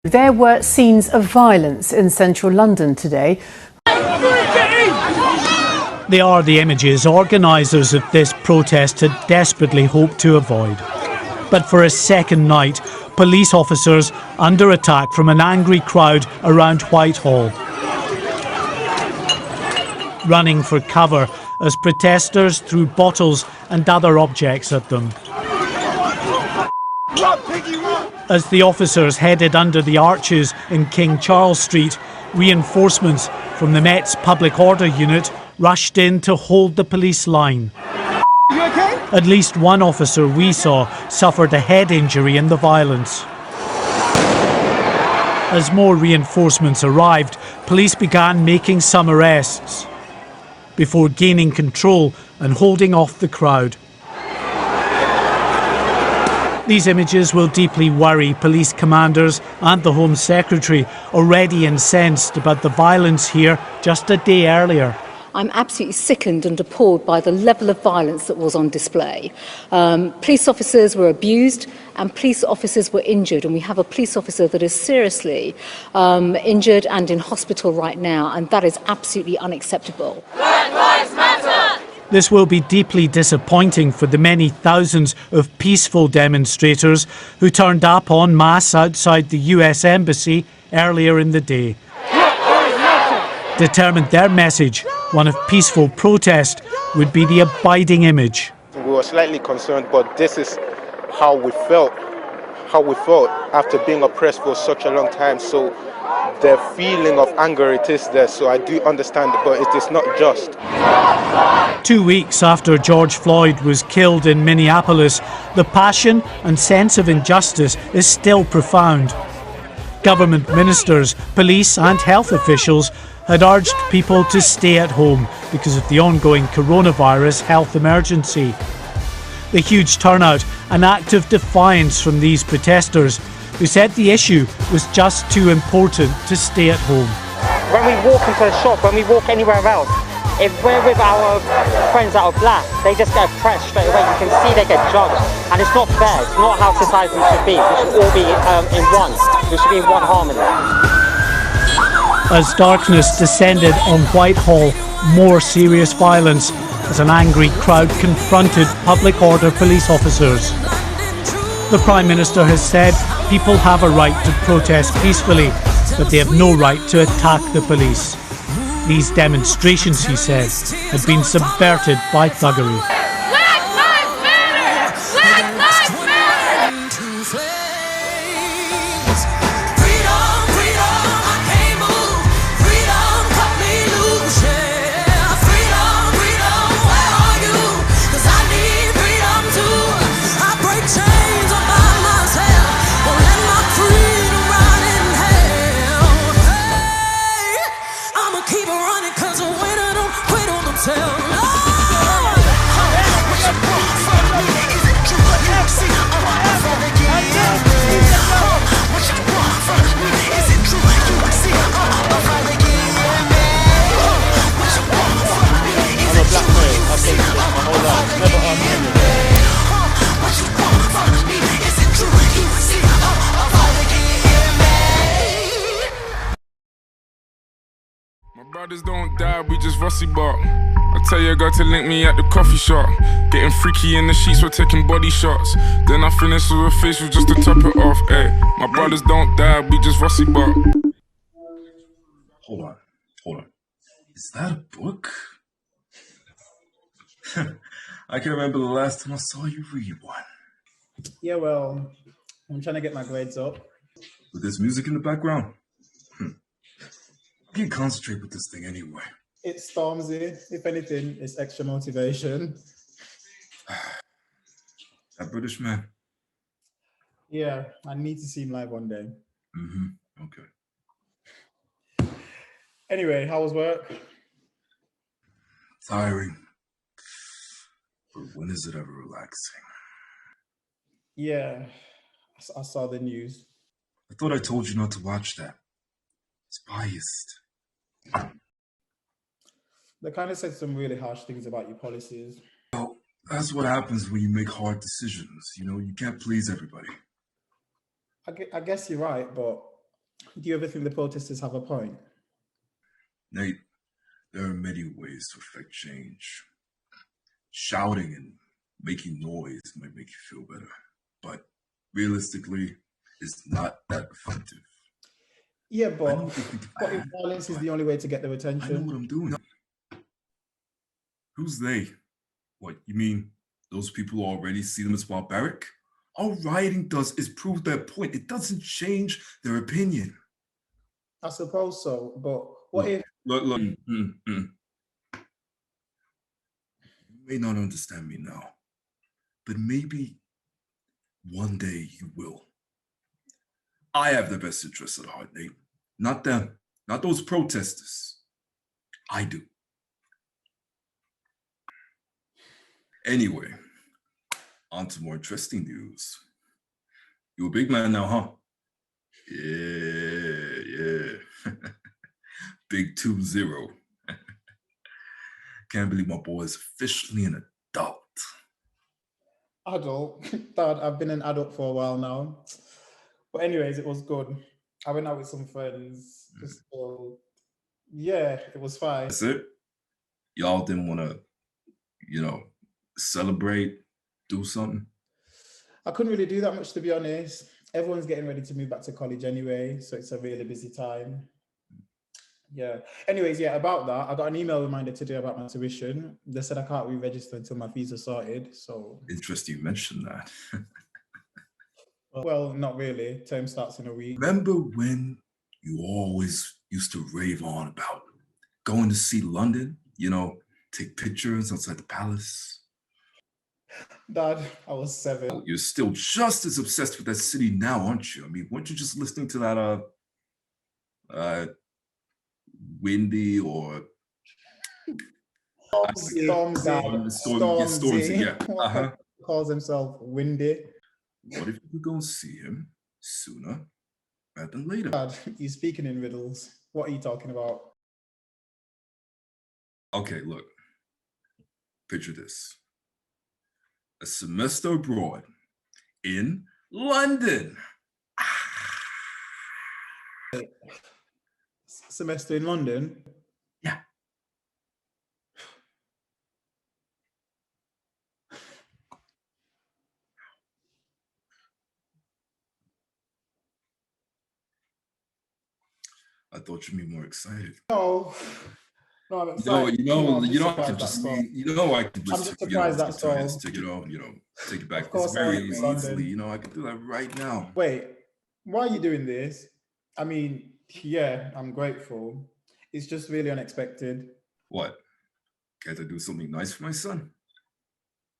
There were scenes of violence in central London today. They are the images organisers of this protest had desperately hoped to avoid. But for a second night, police officers under attack from an angry crowd around Whitehall. Running for cover as protesters threw bottles and other objects at them. As the officers headed under the arches in King Charles Street, reinforcements from the Met's Public Order Unit rushed in to hold the police line. You okay? At least one officer we saw suffered a head injury in the violence. As more reinforcements arrived, police began making some arrests before gaining control and holding off the crowd. These images will deeply worry police commanders and the Home Secretary, already incensed about the violence here just a day earlier. I'm absolutely sickened and appalled by the level of violence that was on display. Police officers were abused and police officers were injured, and we have a police officer that is seriously injured and in hospital right now, and that is absolutely unacceptable. Black Lives Matter! This will be deeply disappointing for the many thousands of peaceful demonstrators who turned up en masse outside the US Embassy earlier in the day. Determined their message, one of peaceful protest, would be the abiding image. We were slightly concerned, but this is how we felt after being oppressed for such a long time. So the feeling of anger, it is there, so I do understand it, but it is not just. 2 weeks after George Floyd was killed in Minneapolis, the passion and sense of injustice is still profound. Government ministers, police and health officials had urged people to stay at home because of the ongoing coronavirus health emergency. The huge turnout, an act of defiance from these protesters who said the issue was just too important to stay at home. When we walk into a shop, when we walk anywhere else, if we're with our friends that are black, they just get oppressed straight away. You can see they get judged, and it's not fair. It's not how society should be. We should all be in one. We should be in one harmony. As darkness descended on Whitehall, more serious violence as an angry crowd confronted public order police officers. The Prime Minister has said people have a right to protest peacefully, but they have no right to attack the police. These demonstrations, he said, had been subverted by thuggery. Black Lives Matter! Black Lives Matter! Brothers don't die, we just rusty bark. I tell your girl to link me at the coffee shop. Getting freaky in the sheets, we're taking body shots. Then I finish with a facial just to top it off. Ay, my brothers don't die, we just rusty bark. Hold on. Is that a book? I can remember the last time I saw you read one. Yeah, well, I'm trying to get my grades up. With this music in the background? I can't concentrate with this thing anyway. It's Stormzy. If anything, it's extra motivation. That British man? Yeah, I need to see him live one day. Okay. Anyway, how was work? Tiring. But when is it ever relaxing? Yeah, I saw the news. I thought I told you not to watch that. It's biased. They kind of said some really harsh things about your policies. Well, that's what happens when you make hard decisions. You know, you can't please everybody. I guess you're right, but Do you ever think the protesters have a point? Nate, there are many ways to affect change. Shouting and making noise might make you feel better, but realistically, it's not that effective. Yeah, I know but what they think what if violence is the only way to get their I know attention? what I'm doing. Who's they? What, you mean those people who already see them as barbaric? All rioting does is prove their point. It doesn't change their opinion. I suppose so, but what if... Look. You may not understand me now, but maybe one day you will. I have the best interests at heart, Nate. Not them. Not those protesters. I do. Anyway, on to more interesting news. You a big man now, huh? Yeah. Big 2-0. Can't believe my boy is officially an adult. Adult? Dad, I've been an adult for a while now. But anyways, it was good. I went out with some friends. Yeah, it was fine. That's it? Y'all didn't want to, celebrate, do something? I couldn't really do that much, to be honest. Everyone's getting ready to move back to college anyway, so it's a really busy time. Yeah. Anyways, yeah, about that, I got an email reminder today about my tuition. They said I can't re-register until my fees are sorted, so... Interesting you mentioned that. Well, not really. Term starts in a week. Remember when you always used to rave on about going to see London? Take pictures outside the palace? Dad, I was 7. You're still just as obsessed with that city now, aren't you? I mean, weren't you just listening to that, Windy or... Stormzy. Yeah. Uh-huh. Calls himself Windy. What if you go and see him sooner rather than later? Dad, he's speaking in riddles. What are you talking about? Okay, look. Picture this. A semester abroad in London. Semester in London? Yeah. I thought you'd be more excited. No, I'm excited. I could just I'm just surprised that's all. Take it back very easily. I could do that right now. Wait, why are you doing this? I mean, yeah, I'm grateful. It's just really unexpected. What? Can't I do something nice for my son?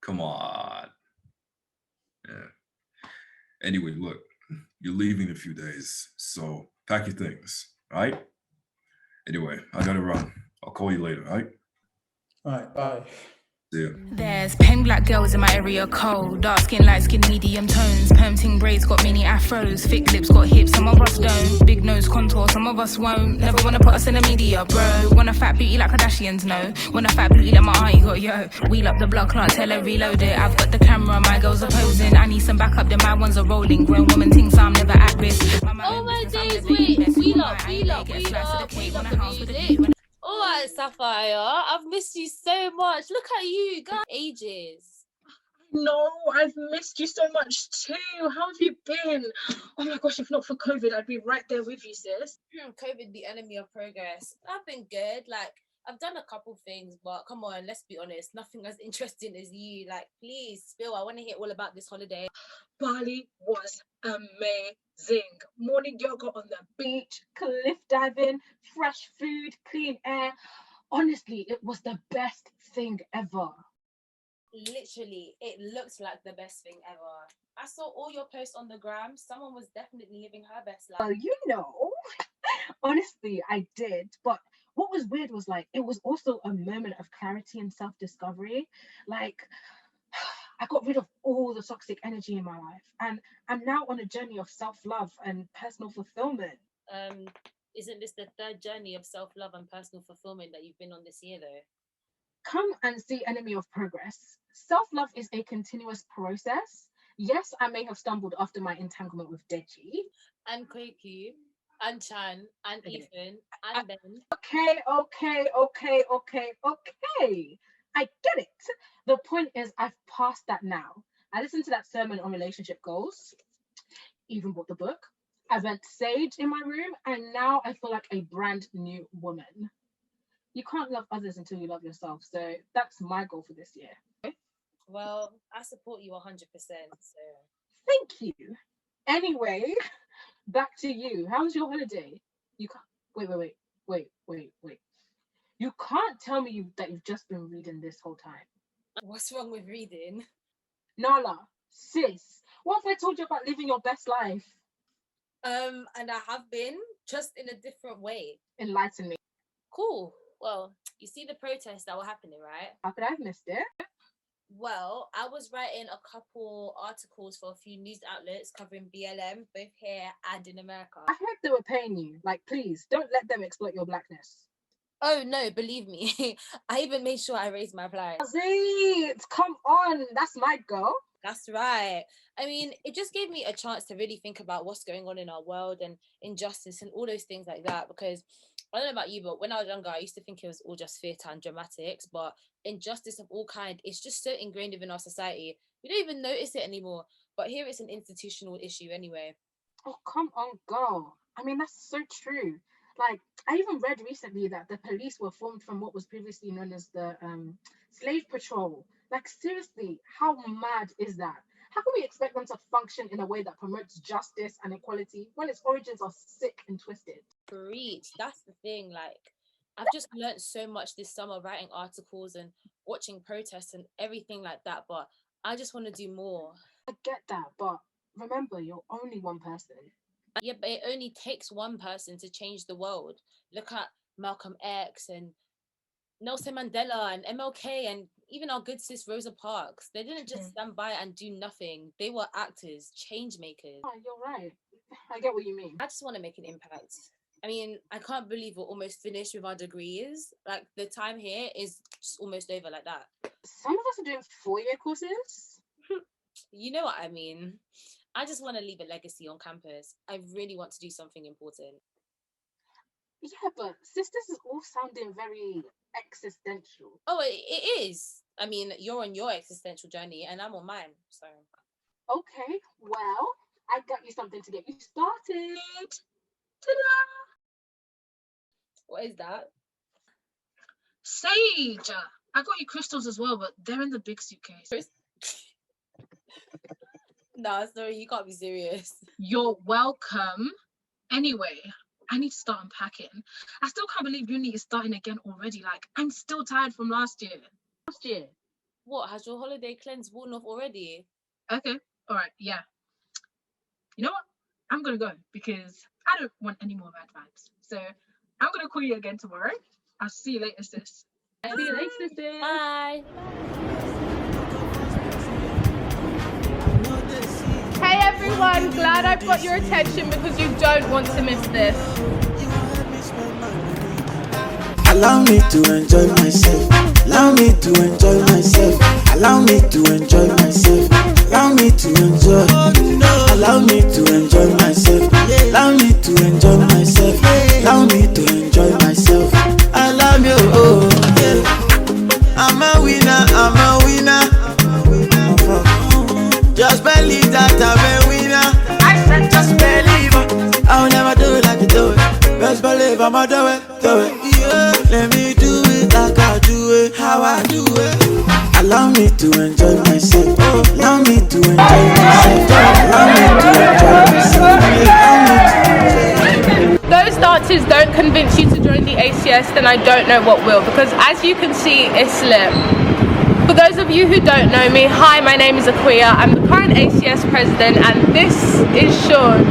Come on. Yeah. Anyway, look, you're leaving in a few days, so pack your things, all right? Anyway, I gotta run. I'll call you later, all right? All right, bye. See ya. There's pen black girls in my area cold. Dark skin, light skin, medium tones. Perm ting braids got mini afros. Thick lips got hips, some of us don't. Big nose contour, some of us won't. Never wanna put us in the media, bro. Want a fat beauty like Kardashians, no. Want a fat beauty like my auntie got, yo. Wheel up the block, can't tell her reload it. I've got the camera, my girls are posing. I need some backup, then my ones are rolling. Grown woman thinks I'm never at risk. Oh my days, wait. Wheel up music. All right, Sapphire, I've missed you so much. Look at you, guys. Ages. No, I've missed you so much too. How have you been? Oh my gosh, if not for COVID, I'd be right there with you, sis. COVID, the enemy of progress. I've been good. Like, I've done a couple things, but come on, let's be honest. Nothing as interesting as you. Like, please, spill. I want to hear all about this holiday. Bali was amazing. Morning yoga on the beach, cliff diving, fresh food, clean air. Honestly, it was the best thing ever. Literally, it looked like the best thing ever. I saw all your posts on the gram. Someone was definitely living her best life. Honestly, I did. But what was weird was it was also a moment of clarity and self-discovery. I got rid of all the toxic energy in my life, and I'm now on a journey of self-love and personal fulfillment. Isn't this the third journey of self-love and personal fulfillment that you've been on this year, though? Come and see Enemy of Progress. Self-love is a continuous process. Yes, I may have stumbled after my entanglement with Deji. And Kweku. and Chan, and Ethan, and Ben. Okay. I get it. The point is, I've passed that now. I listened to that sermon on relationship goals, even bought the book. I went sage in my room, and now I feel like a brand new woman. You can't love others until you love yourself. So that's my goal for this year. Well, I support you 100%. So thank you. Anyway, back to you. How was your holiday? You can't wait. You can't tell me that you've just been reading this whole time. What's wrong with reading? Nala, sis, what have I told you about living your best life? And I have been, just in a different way. Enlighten me. Cool. Well, you see the protests that were happening, right? How could I have missed it? Well, I was writing a couple articles for a few news outlets covering BLM, both here and in America. I heard they were paying you. Like, please, don't let them exploit your blackness. Oh, no, believe me. I even made sure I raised my price. Come on, that's my girl. That's right. I mean, it just gave me a chance to really think about what's going on in our world and injustice and all those things like that. Because I don't know about you, but when I was younger, I used to think it was all just theatre and dramatics. But injustice of all kind is just so ingrained within our society. We don't even notice it anymore. But here it's an institutional issue anyway. Oh, come on, girl. I mean, that's so true. Like, I even read recently that the police were formed from what was previously known as the slave patrol. Like, seriously, how mad is that? How can we expect them to function in a way that promotes justice and equality when its origins are sick and twisted? Preach. That's the thing. Like, I've just learned so much this summer writing articles and watching protests and everything like that. But I just want to do more. I get that, but remember, you're only one person. Yeah, but it only takes one person to change the world. Look at Malcolm X and Nelson Mandela and MLK and even our good sis Rosa Parks. They didn't just stand by and do nothing. They were actors, change makers. Oh, you're right. I get what you mean. I just want to make an impact. I mean, I can't believe we're almost finished with our degrees. Like, the time here is just almost over like that. Some of us are doing 4-year courses. You know what I mean. I just want to leave a legacy on campus. I really want to do something important. Yeah, but sis, this is all sounding very existential. Oh, it is. I mean, you're on your existential journey and I'm on mine, so. Okay, well, I got you something to get you started. Ta-da! What is that? Sage! I got you crystals as well, but they're in the big suitcase. No, sorry, you can't be serious. You're welcome. Anyway, I need to start unpacking. I still can't believe uni is starting again already. Like, I'm still tired from last year. What, has your holiday cleanse worn off already? Okay, all right, yeah. You know what? I'm gonna go because I don't want any more bad vibes. So I'm gonna call you again tomorrow. I'll see you later, sis. See you later, sis. Bye. Hey everyone, glad I've got your attention because you don't want to miss this. Allow me to enjoy myself. Allow me to enjoy myself. Allow me to enjoy myself. Allow me to enjoy. Allow me to enjoy myself. Allow me to enjoy myself. Allow me to enjoy myself. I love you. Oh, yeah. I'm a winner. I'm a winner. Just believe that I'm a winner. I said just believe. I'll never do it like you do it. Just believe I'ma do it, do it. Yeah. Let me do it like I do it, how I do it. Allow me to enjoy myself. Allow me to enjoy myself. Allow me to enjoy myself. Those dances don't convince you to join the ACS, then I don't know what will, because as you can see, it's lit. For those of you who don't know me, hi, my name is Akuya. I'm the current ACS president and this is Sean,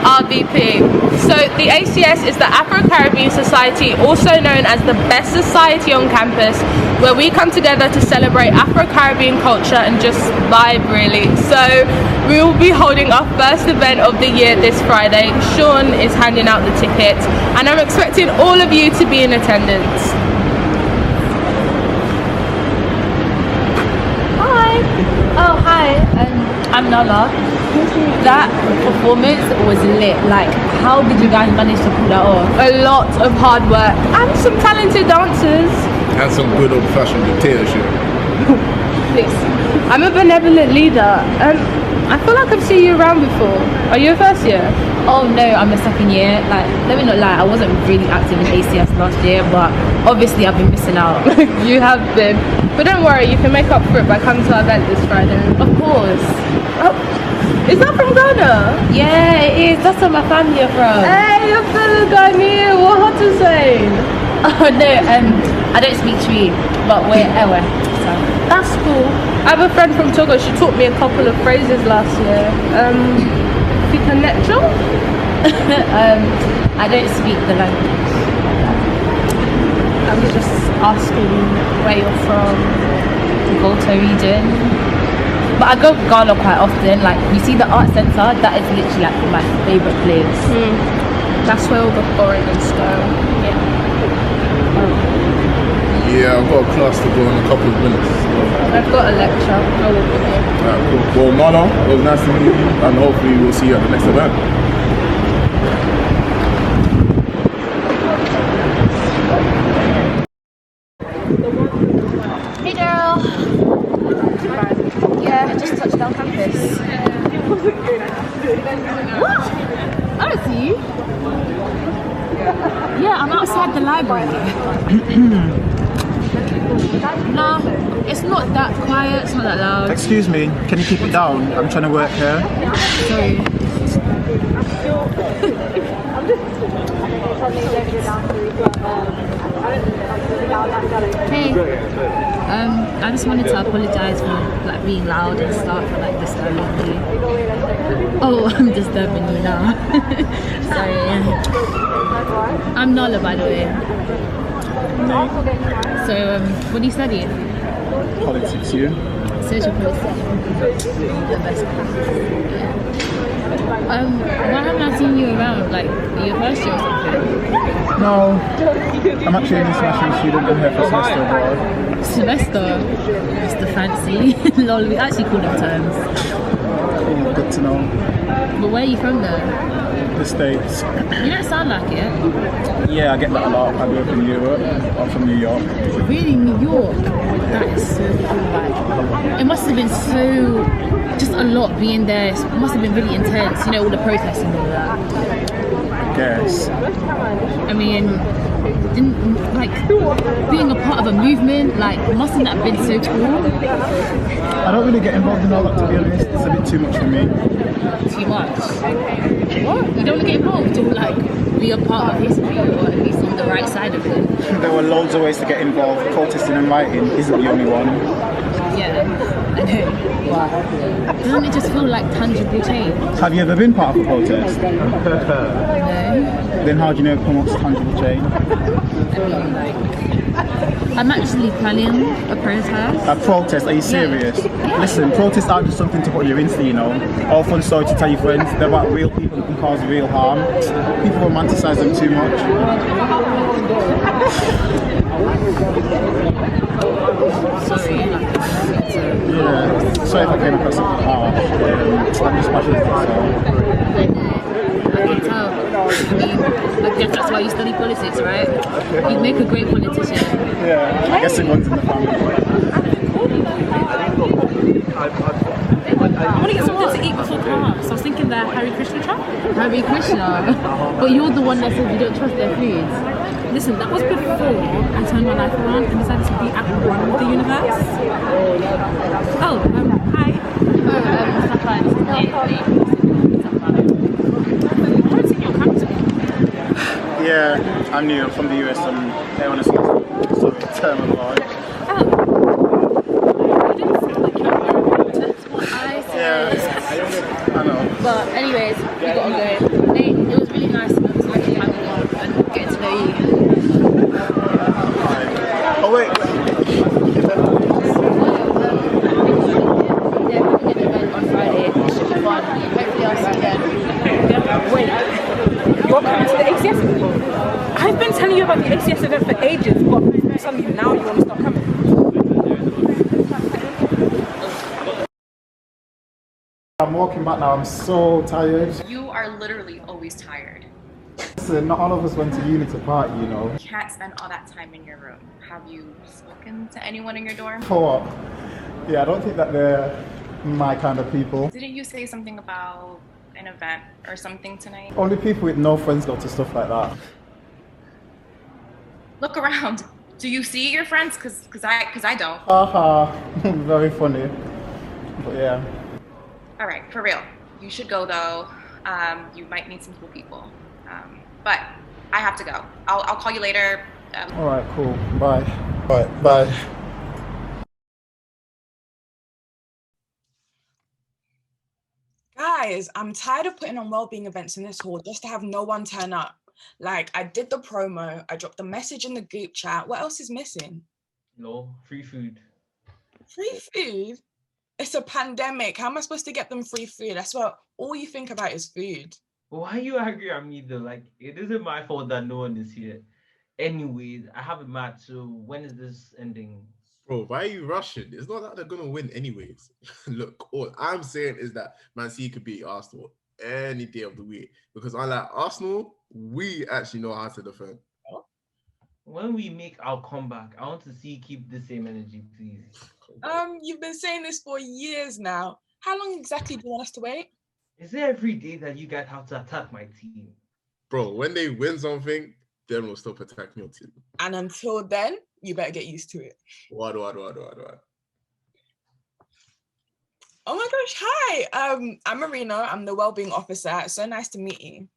RVP. So the ACS is the Afro-Caribbean Society, also known as the best society on campus, where we come together to celebrate Afro-Caribbean culture and just vibe really. So we will be holding our first event of the year this Friday. Sean is handing out the tickets and I'm expecting all of you to be in attendance. Oh, hi, I'm Nala. That performance was lit. Like, how did you guys manage to pull that off? A lot of hard work and some talented dancers. And some good old-fashioned dictatorship. Please. I'm a benevolent leader. I feel like I've seen you around before. Are you a first year? Oh no, I'm a second year. Like, let me not lie, I wasn't really active in ACS last year, but obviously I've been missing out. You have been. But don't worry, you can make up for it by coming to our event this Friday. Of course. Oh, is that from Ghana? Yeah, it is. That's where my family are from. Hey, you're fellow Ghanaian. What to say? Oh no, I don't speak Twi, but we're Ewe. So. That's cool. I have a friend from Togo. She taught me a couple of phrases last year. Fikanecho? I don't speak the language. I was just asking where you're from. Volta region. But I go to Ghana quite often. Like, you see the art centre, that is literally like my favourite place. That's where all the foreigners go. Yeah. Yeah, I've got a class to go in a couple of minutes. So. I've got a lecture. I will be there. Alright, cool. Well, Nana, it was nice to meet you, and hopefully we'll see you at the next event. Hey girl! Yeah, I just touched down campus. What? I don't see you. Yeah, I'm outside the library. Nah, it's not that quiet, it's not that loud. Excuse me, can you keep it down? I'm trying to work here. Sorry. Hey, I just wanted to apologise for like being loud and stuff and like disturbing you. Oh, I'm disturbing you now. Sorry. I'm Nala, by the way. So, what do you study? Politics, you? Social politics. The best class. Why haven't I seen you around? Like, are you a first year or something? No, I'm actually an international student. I'm here for semester abroad. Semester? Mr. Fancy. Lol, we actually call them terms. Cool, good to know. But where are you from though? The States. You don't sound like it. Yeah, I get that a lot. I grew up in Europe. I'm from New York. Really, New York? That is so cool. Like, it must have been so, just a lot being there. It must have been really intense. You know, all the protests and all that. I guess. I mean, didn't, like, being a part of a movement, like, mustn't that have been so cool? I don't really get involved in all that, to be honest. It's a bit too much for me. Too much? What? You don't want to get involved or like be a part of history or at least on the right side of it? There were loads of ways to get involved. Protesting and writing isn't the only one. Yeah, I know. But doesn't it just feel like tangible change? Have you ever been part of a protest? No. Then how do you know it promotes tangible change? I mean, like, I'm actually planning a protest. A protest? Are you serious? Yeah. Listen, protests aren't just something to put on your Insta, you know. All fun story to tell your friends. They're about real people who can cause real harm. People romanticize them too much. Sorry. Yeah. Sorry if I came across something harsh. I'm just passionate, so. I can tell. I mean, I guess that's why you study politics, right? You'd make a great politician. Yeah, I guess it runs in the family. I want to get something to eat before class. I was thinking the Hare Krishna truck. Hare Krishna? But you're the one that said you don't trust their foods. Listen, that was before I turned my life around and decided to be at one with the universe. Oh, hi. Yeah, I'm new. I'm from the US. I'm here on a term of life. Yeah, I know. But anyways, we gotta go. Hey, it was really nice. It was like having you and getting to know you. Oh wait. Yeah, we're gonna get an event on Friday. It should be fun. Hopefully I'll see you then. Wait, you're coming to the ACS event? I've been telling you about the ACS event for ages, but suddenly now you want to start coming. I'm walking come back now. I'm so tired. You are literally always tired. Listen, not all of us went to uni to party, you know. You can't spend all that time in your room. Have you spoken to anyone in your dorm? For what? Yeah, I don't think that they're my kind of people. Didn't you say something about an event or something tonight? Only people with no friends go to stuff like that. Look around. Do you see your friends? Cause I don't. Haha, very funny. But yeah. All right, for real. You should go though. You might meet some cool people. But I have to go. I'll call you later. All right, cool. Bye. Bye. Guys, I'm tired of putting on wellbeing events in this hall just to have no one turn up. Like, I did the promo, I dropped the message in the group chat. What else is missing? No, free food. Free food? It's a pandemic. How am I supposed to get them free food? I swear, all you think about is food. Why are you angry at me though? Like, it isn't my fault that no one is here. Anyways, I have a match, so when is this ending? Bro, why are you rushing? It's not that they're gonna win anyways. Look, all I'm saying is that Man City could beat Arsenal any day of the week because unlike Arsenal, we actually know how to defend. When we make our comeback, I want to see keep the same energy, please. You've been saying this for years now. How long exactly do you want us to wait? Is it every day that you guys have to attack my team? Bro, when they win something, then we'll stop attacking your team. And until then, you better get used to it. What? Oh my gosh, hi. I'm Marina. I'm the wellbeing officer. It's so nice to meet you.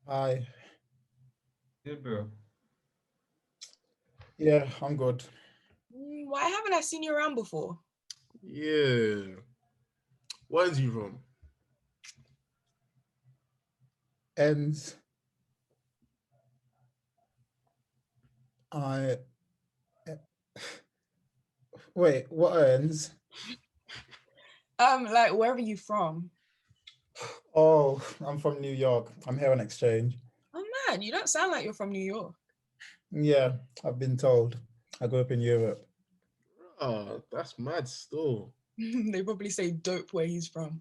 Hi. Good, bro. Yeah, I'm good. Why haven't I seen you around before? Yeah. Where's you from? Ends. Wait, what ends? Like, where are you from? Oh, I'm from New York. I'm here on exchange. Oh man, you don't sound like you're from New York. Yeah, I've been told. I grew up in Europe. Oh, that's mad still. They probably say dope where he's from.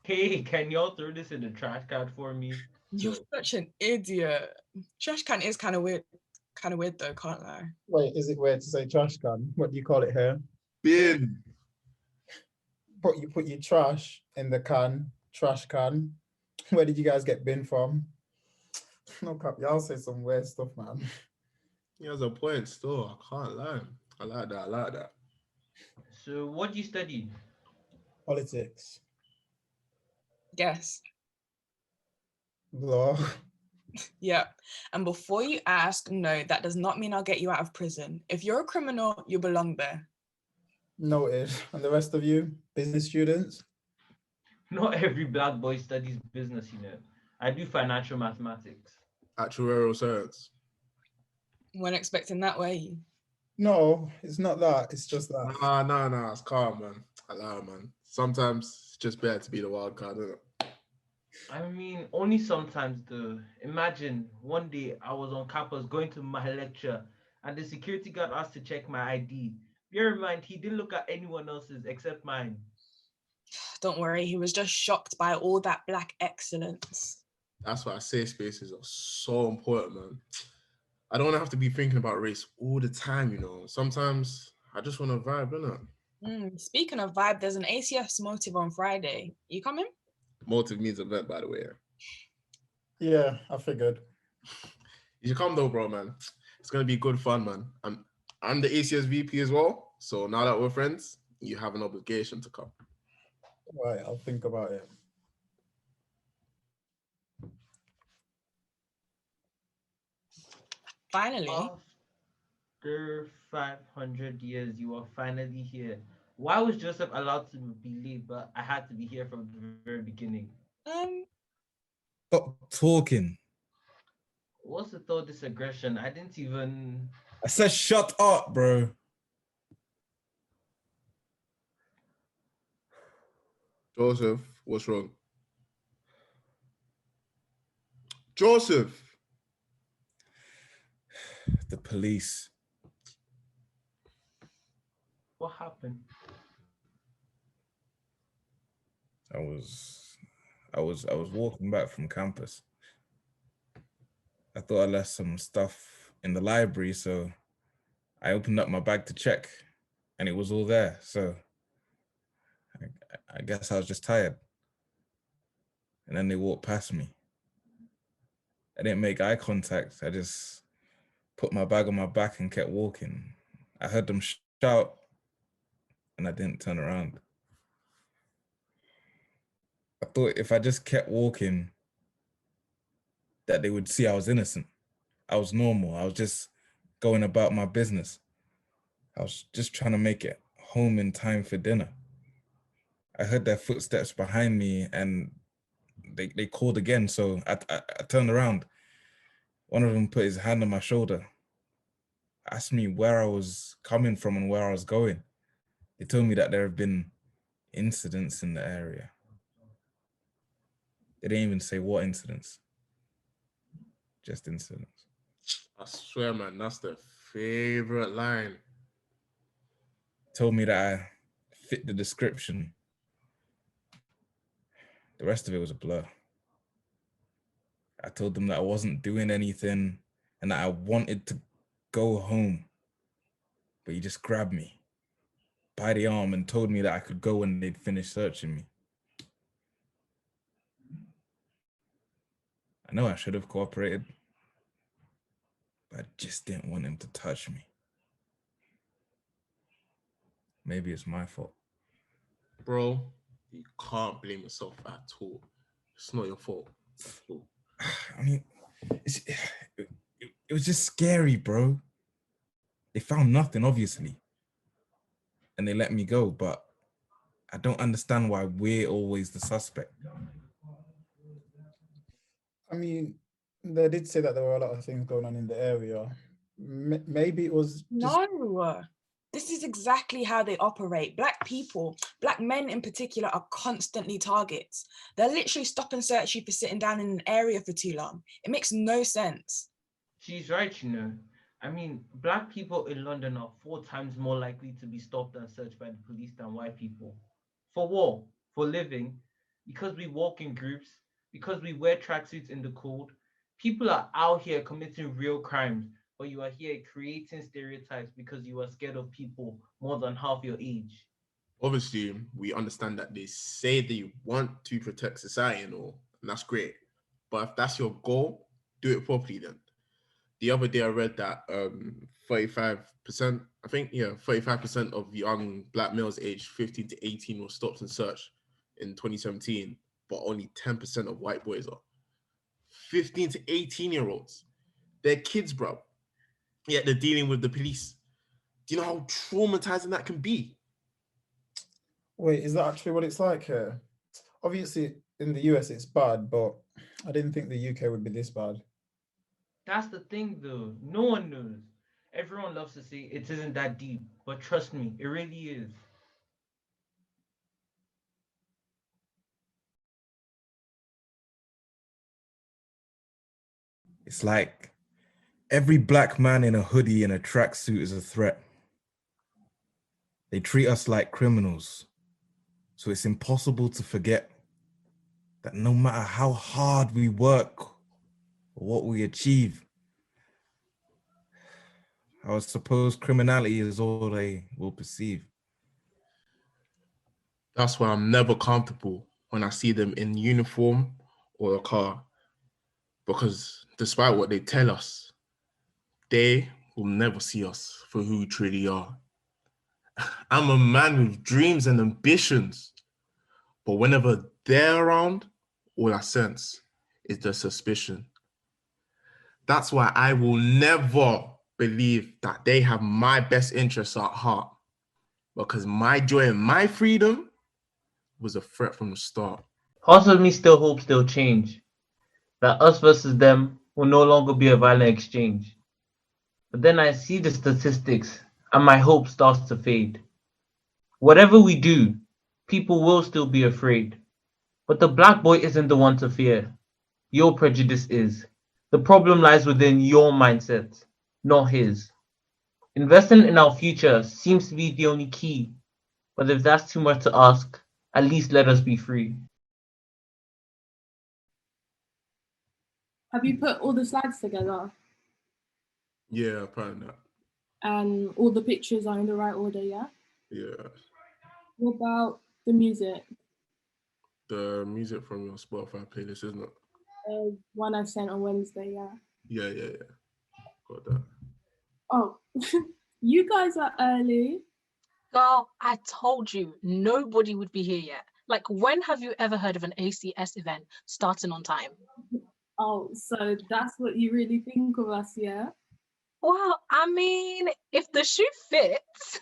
Hey, can y'all throw this in the trash can for me? You're such an idiot. Trash can is kind of weird. Kind of weird though, can't lie. Wait, is it weird to say trash can? What do you call it here? Bin. You put your trash in the can, trash can. Where did you guys get bin from? No cap, y'all say some weird stuff, man. He has a point still. I can't lie. I like that. So what do you study? Politics. Guess. Law. Yeah. And before you ask, no, that does not mean I'll get you out of prison. If you're a criminal, you belong there. Noted. And the rest of you, business students? Not every black boy studies business, you know. I do financial mathematics. Actuarial science. Weren't expecting that, were you? No, it's not that. It's just that. Nah. It's calm, man. I lie, man. Sometimes it's just better to be the wild card, isn't it? I mean, only sometimes though. Imagine one day I was on campus going to my lecture and the security guard asked to check my ID. Bear in mind, he didn't look at anyone else's except mine. Don't worry, he was just shocked by all that black excellence. That's why safe spaces are so important, man. I don't have to be thinking about race all the time, you know. Sometimes I just want to vibe, innit? Speaking of vibe, there's an ACS motive on Friday. You coming? Motive means event, by the way. Yeah, I figured. You should come though, bro, man. It's gonna be good fun, man. I'm the ACS VP as well, so now that we're friends, you have an obligation to come. Right, I'll think about it. Finally. After 500 years, you are finally here. Why was Joseph allowed to be late, but I had to be here from the very beginning? Stop talking. What's the thought this aggression? I didn't even... I said shut up, bro. Joseph, what's wrong? Joseph! The police. What happened? I was walking back from campus. I thought I left some stuff in the library, so I opened up my bag to check, and it was all there. So I guess I was just tired. And then they walked past me. I didn't make eye contact. I just put my bag on my back and kept walking. I heard them shout, and I didn't turn around. I thought if I just kept walking, that they would see I was innocent. I was normal. I was just going about my business. I was just trying to make it home in time for dinner. I heard their footsteps behind me, and they called again, so I turned around. One of them put his hand on my shoulder, asked me where I was coming from and where I was going. They told me that there have been incidents in the area. They didn't even say what incidents, just incidents. I swear, man, that's the favorite line. Told me that I fit the description. The rest of it was a blur. I told them that I wasn't doing anything and that I wanted to go home. But he just grabbed me by the arm and told me that I could go when they'd finished searching me. I know I should have cooperated, but I just didn't want him to touch me. Maybe it's my fault. Bro, you can't blame yourself at all. It's not your fault at all. I mean, it was just scary, bro. They found nothing, obviously. And they let me go, but I don't understand why we're always the suspect. I mean, they did say that there were a lot of things going on in the area. Maybe it was just... No, this is exactly how they operate. Black people, black men in particular, are constantly targets. They'll literally stop and search you for sitting down in an area for too long. It makes no sense. She's right, you know. I mean, black people in London are 4 times more likely to be stopped and searched by the police than white people. For what? For living? Because we walk in groups? Because we wear tracksuits in the cold? People are out here committing real crimes, but you are here creating stereotypes because you are scared of people more than half your age. Obviously, we understand that they say they want to protect society and all, and that's great. But if that's your goal, do it properly then. The other day I read that 35%, I think, 35% of young black males aged 15 to 18 were stopped and searched in 2017, but only 10% of white boys are. 15 to 18-year-olds. They're kids, bro. Yet they're dealing with the police. Do you know how traumatizing that can be? Wait, is that actually what it's like here? Obviously, in the US it's bad, but I didn't think the UK would be this bad. That's the thing, though. No one knows. Everyone loves to say it isn't that deep, but trust me, it really is. It's like every black man in a hoodie and a tracksuit is a threat. They treat us like criminals. So it's impossible to forget that no matter how hard we work or what we achieve, I suppose criminality is all they will perceive. That's why I'm never comfortable when I see them in uniform or a car. Because despite what they tell us, they will never see us for who we truly are. I'm a man with dreams and ambitions, but whenever they're around, all I sense is the suspicion. That's why I will never believe that they have my best interests at heart, because my joy and my freedom was a threat from the start. Parts of me still hopes they'll change. That us versus them will no longer be a violent exchange. But then I see the statistics and my hope starts to fade. Whatever we do, people will still be afraid. But the black boy isn't the one to fear. Your prejudice is. The problem lies within your mindset, not his. Investing in our future seems to be the only key. But if that's too much to ask, At least let us be free. Have you put all the slides together? Yeah, apparently not. And all the pictures are in the right order, yeah? Yeah. What about the music? The music from your Spotify playlist, isn't it? One I sent on Wednesday, yeah. Yeah. Got that. Oh, you guys are early. Girl, I told you nobody would be here yet. Like, when have you ever heard of an ACS event starting on time? Oh, so that's what you really think of us, yeah? Well, I mean, if the shoe fits.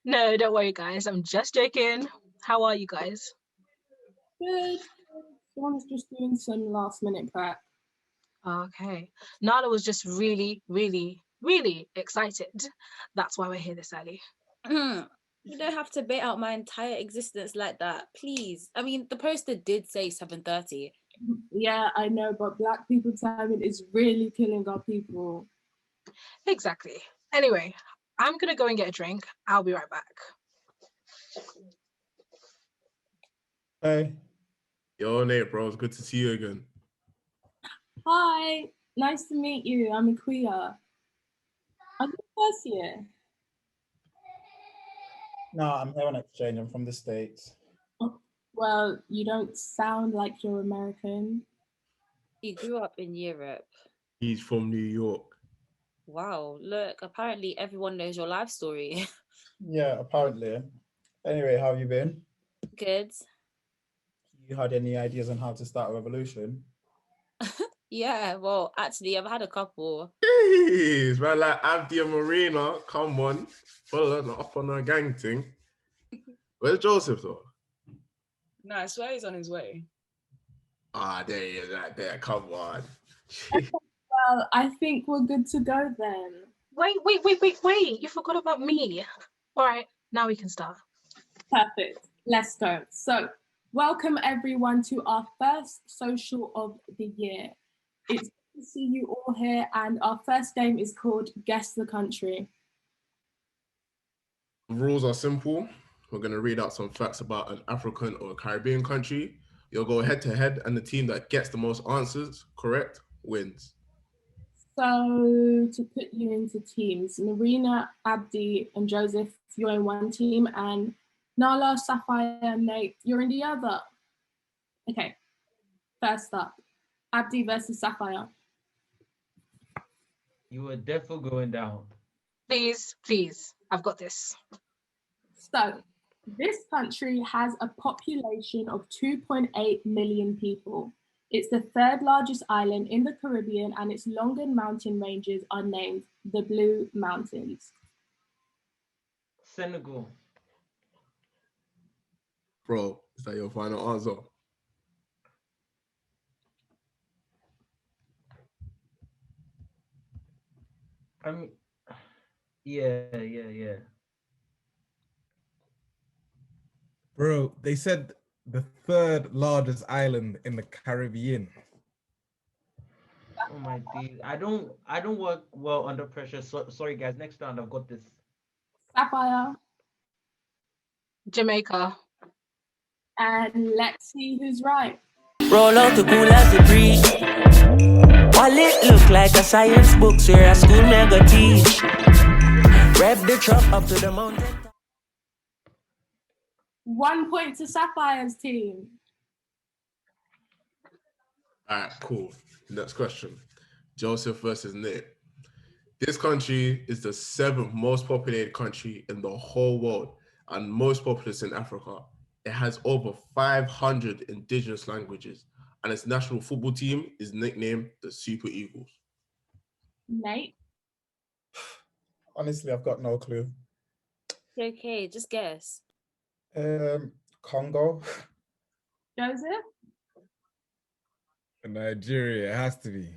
No, don't worry, guys. I'm just joking. How are you guys? Good. Someone's just doing some last minute prep. Okay. Nala was just really, really, really excited. That's why we're here this early. You don't have to bait out my entire existence like that, please. I mean, the poster did say 7:30. Yeah, I know, but Black people timing is really killing our people. Exactly. Anyway, I'm gonna go and get a drink. I'll be right back. Hey. Yo, Nate, bro, it's good to see you again. Hi, nice to meet you. I'm Akuya. Are you first year? No, I'm here on exchange. I'm from the States. Oh, well, you don't sound like you're American. He grew up in Europe. He's from New York. Wow, look, apparently everyone knows your life story. Yeah, apparently. Anyway, how have you been? Good. You had any ideas on how to start a revolution? Yeah, well, actually, I've had a couple. Jeez, man, like Abdi and Marina, come on. Follow up on our gang thing. Where's Joseph, though? No, I swear he's on his way. Ah, there he is, right there. Come on. Well, I think we're good to go then. Wait. You forgot about me. All right, now we can start. Perfect. Let's go. So, welcome everyone to our first social of the year. It's good to see you all here, and our first game is called Guess the Country. The rules are simple. We're going to read out some facts about an African or Caribbean country. You'll go head to head, and the team that gets the most answers correct wins. So, to put you into teams, Marina, Abdi, and Joseph, you're in one team, and Nala, Sapphire, and Nate, you're in the other. Okay, first up, Abdi versus Sapphire. You were definitely going down. Please, I've got this. So, this country has a population of 2.8 million people. It's the third largest island in the Caribbean, and its Longan mountain ranges are named the Blue Mountains. Senegal. Bro, is that your final answer? I mean, yeah. Bro, they said the third largest island in the Caribbean. Oh my days. I don't work well under pressure. So, sorry guys, next round I've got this. Sapphire. Jamaica. And let's see who's right. Roll out the cool as the breeze. Wallet look like a science book, so a school mega teach. Rev the truck up to the mountain. 1 point to Sapphire's team. All right, cool. Next question. Joseph versus Nick. This country is the 7th most populated country in the whole world and most populous in Africa. It has over 500 indigenous languages, and its national football team is nicknamed the Super Eagles. Nate? Honestly, I've got no clue. Okay, just guess. Congo. Joseph? Nigeria, it has to be.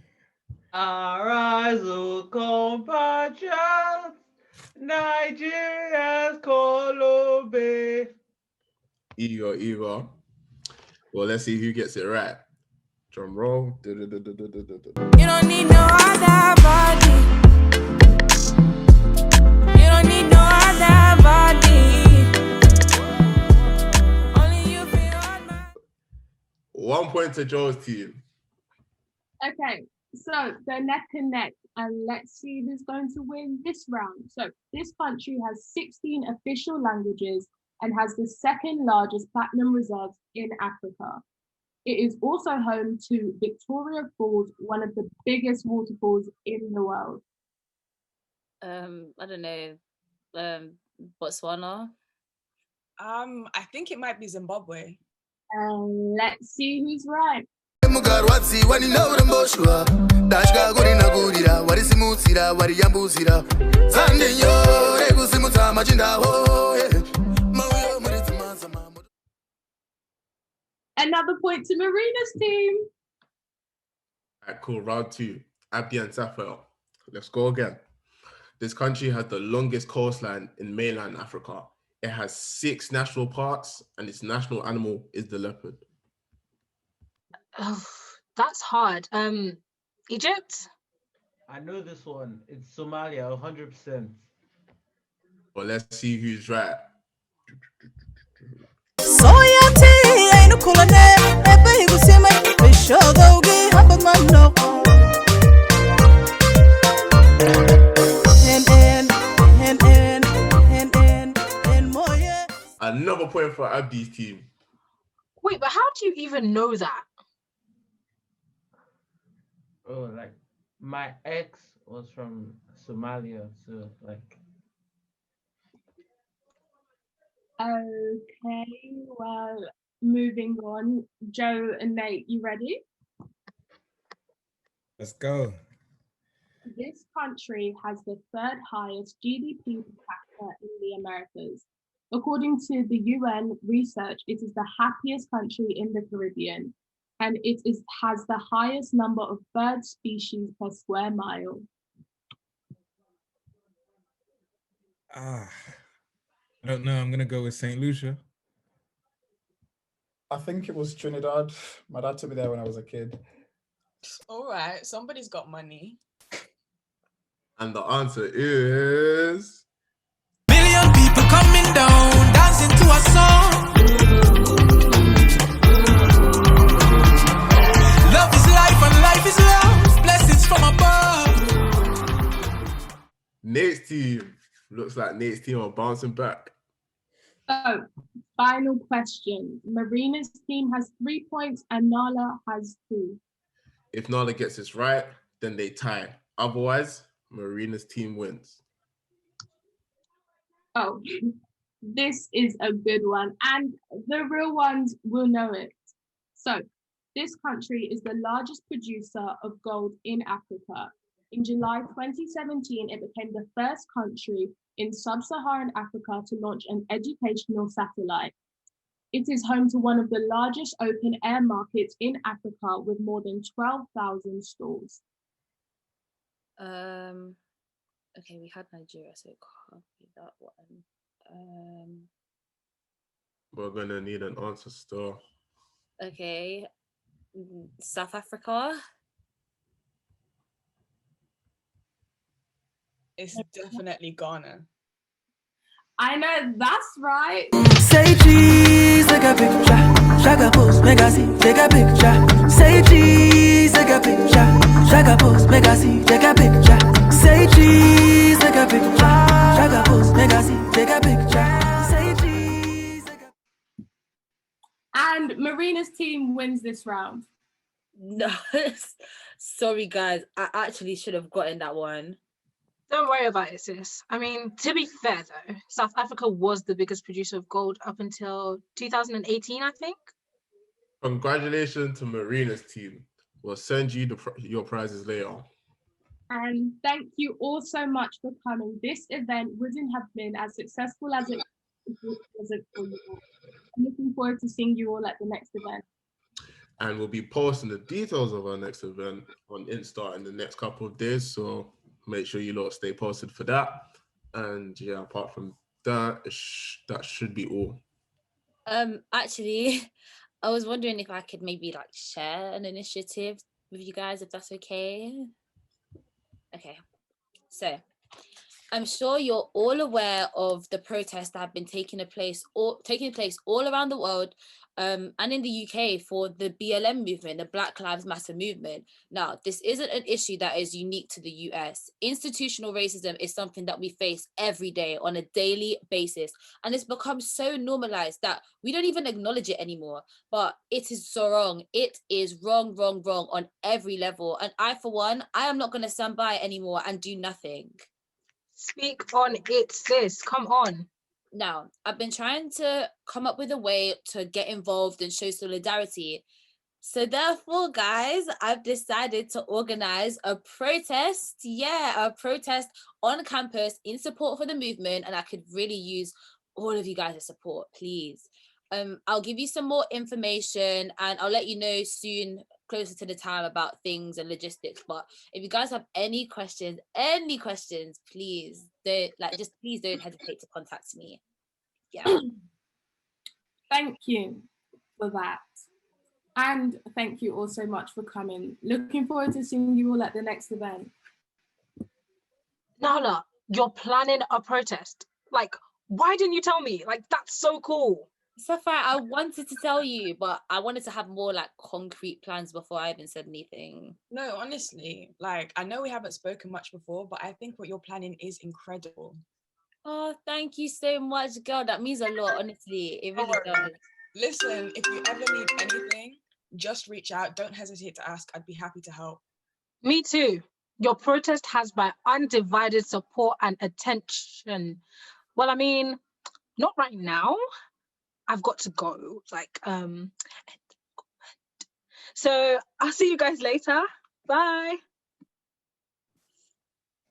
Arise, O compatriots, Nigeria's Colombia. Ego. Well, let's see who gets it right. Drum roll. You don't need no other body. You don't need no other body. Only you point to Joe's team. Okay, so they're neck and neck, and let's see who's going to win this round. So this country has 16 official languages and has the second largest platinum reserves in Africa. It is also home to Victoria Falls, one of the biggest waterfalls in the world. I don't know. Botswana. I think it might be Zimbabwe. Let's see who's right. Another point to Marina's team. All right, cool. Round 2. Abdi and Safel. Let's go again. This country has the longest coastline in mainland Africa. It has 6 national parks, and its national animal is the leopard. Oh, that's hard. Egypt? I know this one. It's Somalia, 100%. Well, let's see who's right. Another point for Abdi's team. Wait, but how do you even know that? Oh, like my ex was from Somalia, so like. Okay, well, moving on. Joe and Nate, you ready? Let's go. This country has the 3rd highest GDP per capita in the Americas. According to the UN research, it is the happiest country in the Caribbean, and has the highest number of bird species per square mile. I don't know. I'm gonna go with St. Lucia. I think it was Trinidad. My dad took me there when I was a kid. All right, somebody's got money. And the answer is... Million people coming down, dancing to a song. Love is life and life is love. Blessings from above. Nate's team. Looks like Nate's team are bouncing back. So, final question. Marina's team has 3 points and Nala has 2. If Nala gets this right, then they tie. Otherwise, Marina's team wins. Oh, this is a good one, and the real ones will know it. So, this country is the largest producer of gold in Africa. In July 2017, it became the first country in sub-Saharan Africa to launch an educational satellite. It is home to one of the largest open-air markets in Africa with more than 12,000 stalls. Okay, we had Nigeria, so it can't be that one. We're gonna need an answer still. Okay, South Africa. It's definitely Ghana. I know, that's right. Say cheese, take a picture. Shaka post, make I see, take a picture. Say cheese, take a picture. Shaka post, make I see, take a picture. Say cheese, take a picture. Shaka post, make I see, take a picture. Say cheese, take a... And Marina's team wins this round. No, sorry guys, I actually should have gotten that one. Don't worry about it, sis. I mean, to be fair though, South Africa was the biggest producer of gold up until 2018, I think. Congratulations to Marina's team. We'll send you your prizes later. And thank you all so much for coming. This event wouldn't have been as successful as it wasn't for you all. I'm looking forward to seeing you all at the next event. And we'll be posting the details of our next event on Insta in the next couple of days. So make sure you lot stay posted for that. And yeah, apart from that, that should be all. Actually, I was wondering if I could maybe like share an initiative with you guys, if that's okay. Okay, so I'm sure you're all aware of the protests that have been taking place all around the world and in the UK for the BLM movement, the Black Lives Matter movement. Now, this isn't an issue that is unique to the US. Institutional racism is something that we face every day on a daily basis. And it's become so normalized that we don't even acknowledge it anymore. But it is so wrong. It is wrong, wrong, wrong on every level. And I, for one, I am not going to stand by anymore and do nothing. Speak on it, sis. Come on. Now, I've been trying to come up with a way to get involved and show solidarity. So therefore, guys, I've decided to organize a protest. Yeah, a protest on campus in support for the movement. And I could really use all of you guys' support, please. I'll give you some more information and I'll let you know soon, closer to the time, about things and logistics. But if you guys have any questions, please please don't hesitate to contact me. Yeah. Thank you for that. And thank you all so much for coming. Looking forward to seeing you all at the next event. Nala, you're planning a protest. Like, why didn't you tell me? Like, that's so cool. Safar, I wanted to tell you, but I wanted to have more like concrete plans before I even said anything. No, honestly, like, I know we haven't spoken much before, but I think what you're planning is incredible. Oh, thank you so much, girl. That means a lot, honestly. It really does. Listen, if you ever need anything, just reach out. Don't hesitate to ask. I'd be happy to help. Me too. Your protest has my undivided support and attention. Well, I mean, not right now. I've got to go. So I'll see you guys later. Bye.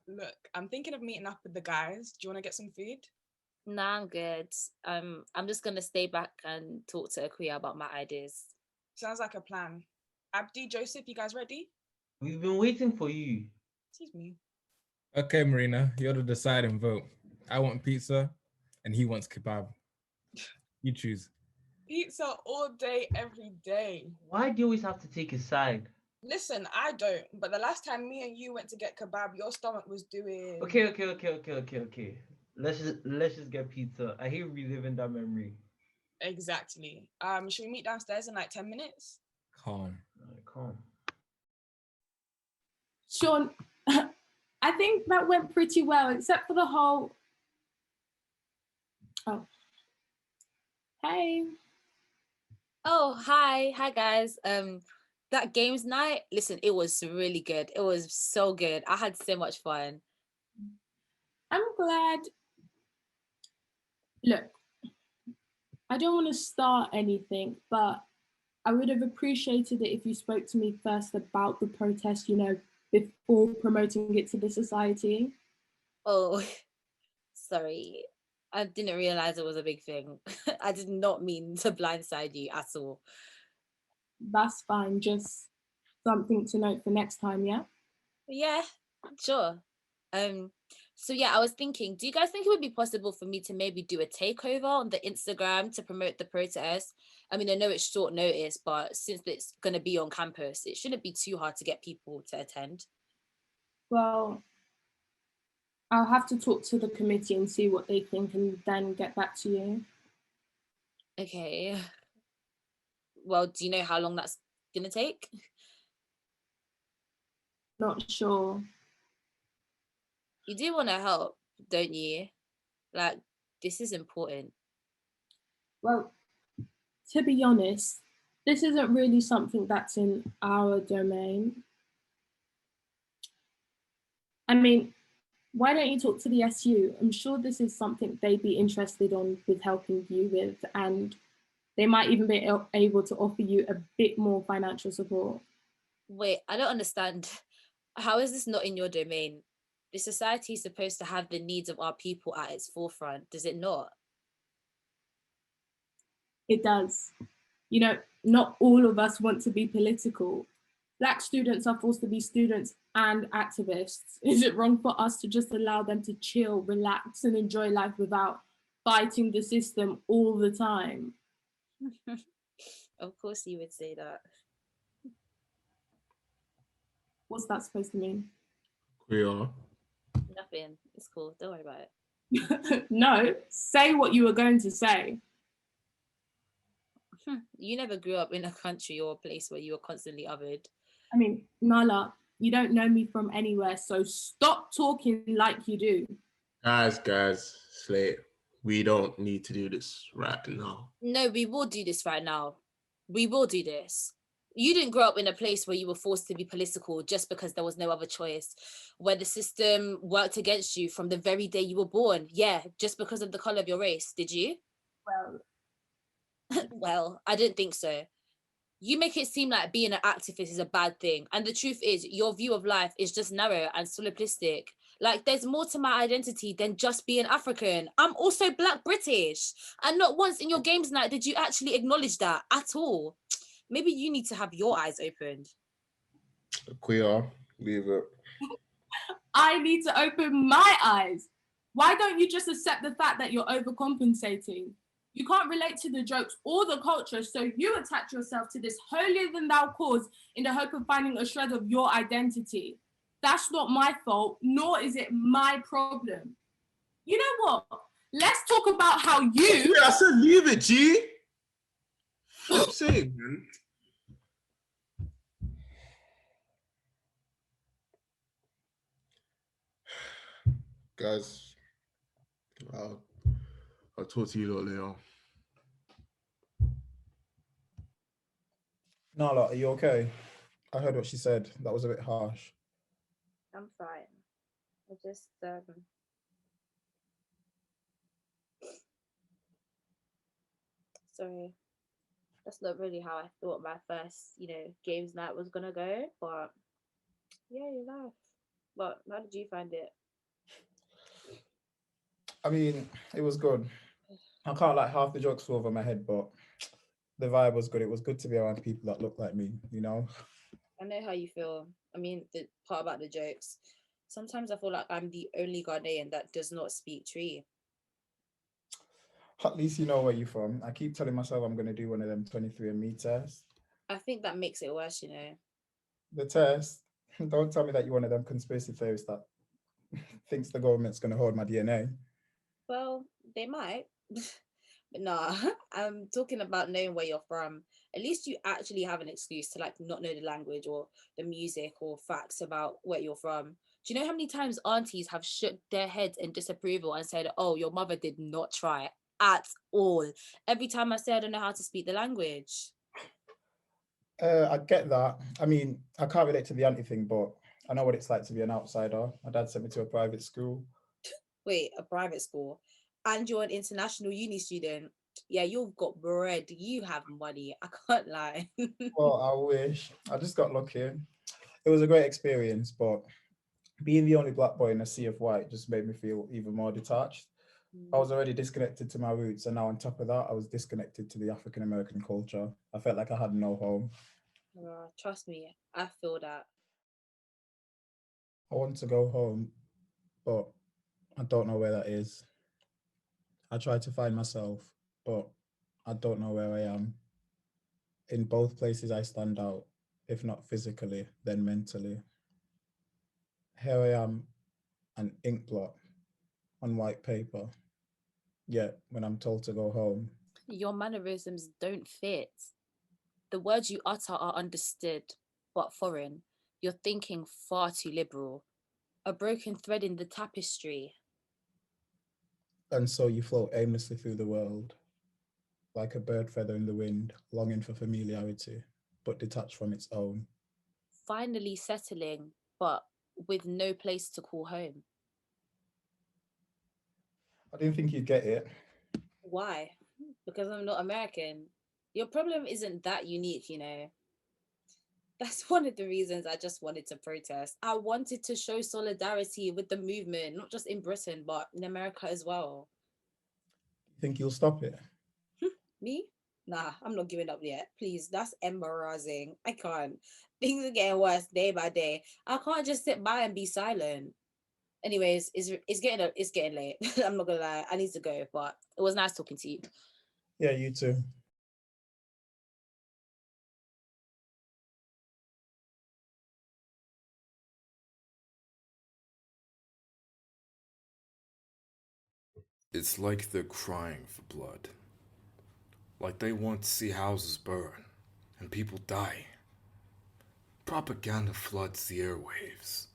Look, I'm thinking of meeting up with the guys. Do you want to get some food? Nah, I'm good. I'm just gonna stay back and talk to Akuya about my ideas. Sounds like a plan. Abdi, Joseph, you guys ready? We've been waiting for you. Excuse me. Okay, Marina, you're the deciding vote. I want pizza and he wants kebab. You choose. Pizza all day, every day. Why do you always have to take his side? Listen, I don't. But the last time me and you went to get kebab, your stomach was doing... Okay. Let's just get pizza. I hate reliving that memory. Exactly. Should we meet downstairs in like 10 minutes? Calm. Calm. Sean, I think that went pretty well, except for the whole... Oh. Hey. Oh, hi guys. That games night, listen, it was really good. It was so good. I had so much fun. I'm glad. Look, I don't want to start anything, but I would have appreciated it if you spoke to me first about the protest, before promoting it to the society. Oh, sorry. I didn't realize it was a big thing. I did not mean to blindside you at all. That's fine. Just something to note for next time, yeah? Yeah, sure. So yeah, I was thinking, do you guys think it would be possible for me to maybe do a takeover on the Instagram to promote the protest? I mean, I know it's short notice, but since it's going to be on campus, it shouldn't be too hard to get people to attend. Well, I'll have to talk to the committee and see what they think and then get back to you. Okay. Well, do you know how long that's going to take? Not sure. You do want to help, don't you? Like, this is important. Well, to be honest, this isn't really something that's in our domain. I mean, why don't you talk to the SU? I'm sure this is something they'd be interested on with helping you with, and they might even be able to offer you a bit more financial support. Wait, I don't understand. How is this not in your domain? The society is supposed to have the needs of our people at its forefront, does it not? It does. Not all of us want to be political. Black students are forced to be students and activists. Is it wrong for us to just allow them to chill, relax, and enjoy life without fighting the system all the time? Of course you would say that. What's that supposed to mean? Queer. Nothing. It's cool. Don't worry about it. No, say what you were going to say. You never grew up in a country or a place where you were constantly othered. I mean, Nala, you don't know me from anywhere, so stop talking like you do. Guys, Slate, we don't need to do this right now. No, we will do this right now. We will do this. You didn't grow up in a place where you were forced to be political just because there was no other choice, where the system worked against you from the very day you were born. Yeah, just because of the color of your race, did you? Well, well, I didn't think so. You make it seem like being an activist is a bad thing. And the truth is, your view of life is just narrow and simplistic. Like, there's more to my identity than just being African. I'm also Black British. And not once in your games night did you actually acknowledge that at all. Maybe you need to have your eyes opened. Queer, leave it. I need to open my eyes. Why don't you just accept the fact that you're overcompensating? You can't relate to the jokes or the culture, so you attach yourself to this holier-than-thou cause in the hope of finding a shred of your identity. That's not my fault, nor is it my problem. You know what? Let's talk about how you... I said leave it, G. Stop saying, man. Guys, I'll talk to you lot later. Nala, are you okay? I heard what she said. That was a bit harsh. I'm fine. I just sorry. That's not really how I thought my first, games night was gonna go, but yeah, you laugh. But how did you find it? I mean, it was good. I can't like half the jokes flew over my head, but the vibe was good. It was good to be around people that look like me, you know? I know how you feel. I mean, the part about the jokes. Sometimes I feel like I'm the only Ghanaian that does not speak Tree. At least you know where you're from. I keep telling myself I'm going to do one of them 23andMe tests. I think that makes it worse, The test? Don't tell me that you're one of them conspiracy theorists that thinks the government's going to hold my DNA. Well, they might. But nah, I'm talking about knowing where you're from. At least you actually have an excuse to like not know the language or the music or facts about where you're from. Do you know how many times aunties have shook their heads in disapproval and said, oh, your mother did not try at all? Every time I say I don't know how to speak the language. I get that. I mean, I can't relate to the auntie thing, but I know what it's like to be an outsider. My dad sent me to a private school. Wait, a private school? And you're an international uni student? Yeah, you've got bread. You have money. I can't lie. Well, I wish. I just got lucky. It was a great experience, but being the only Black boy in a sea of white just made me feel even more detached. I was already disconnected to my roots, and now on top of that, I was disconnected to the African American culture. I felt like I had no home. Trust me, I feel that. I want to go home, but I don't know where that is. I try to find myself, but I don't know where I am. In both places, I stand out, if not physically, then mentally. Here I am, an ink blot on white paper. Yet, when I'm told to go home, Your mannerisms don't fit. The words you utter are understood, but foreign. You're thinking far too liberal. A broken thread in the tapestry. and so you float aimlessly through the world, like a bird feather in the wind, longing for familiarity, but detached from its own. Finally settling, but with no place to call home. I didn't think you'd get it. Why? Because I'm not American. Your problem isn't that unique, That's one of the reasons I just wanted to protest. I wanted to show solidarity with the movement, not just in Britain, but in America as well. Think you'll stop it? Me? Nah, I'm not giving up yet. Please, that's embarrassing. I can't. Things are getting worse day by day. I can't just sit by and be silent. Anyways, it's getting late. I'm not gonna lie. I need to go, but it was nice talking to you. Yeah, you too. It's like they're crying for blood. like they want to see houses burn and people die. Propaganda floods the airwaves,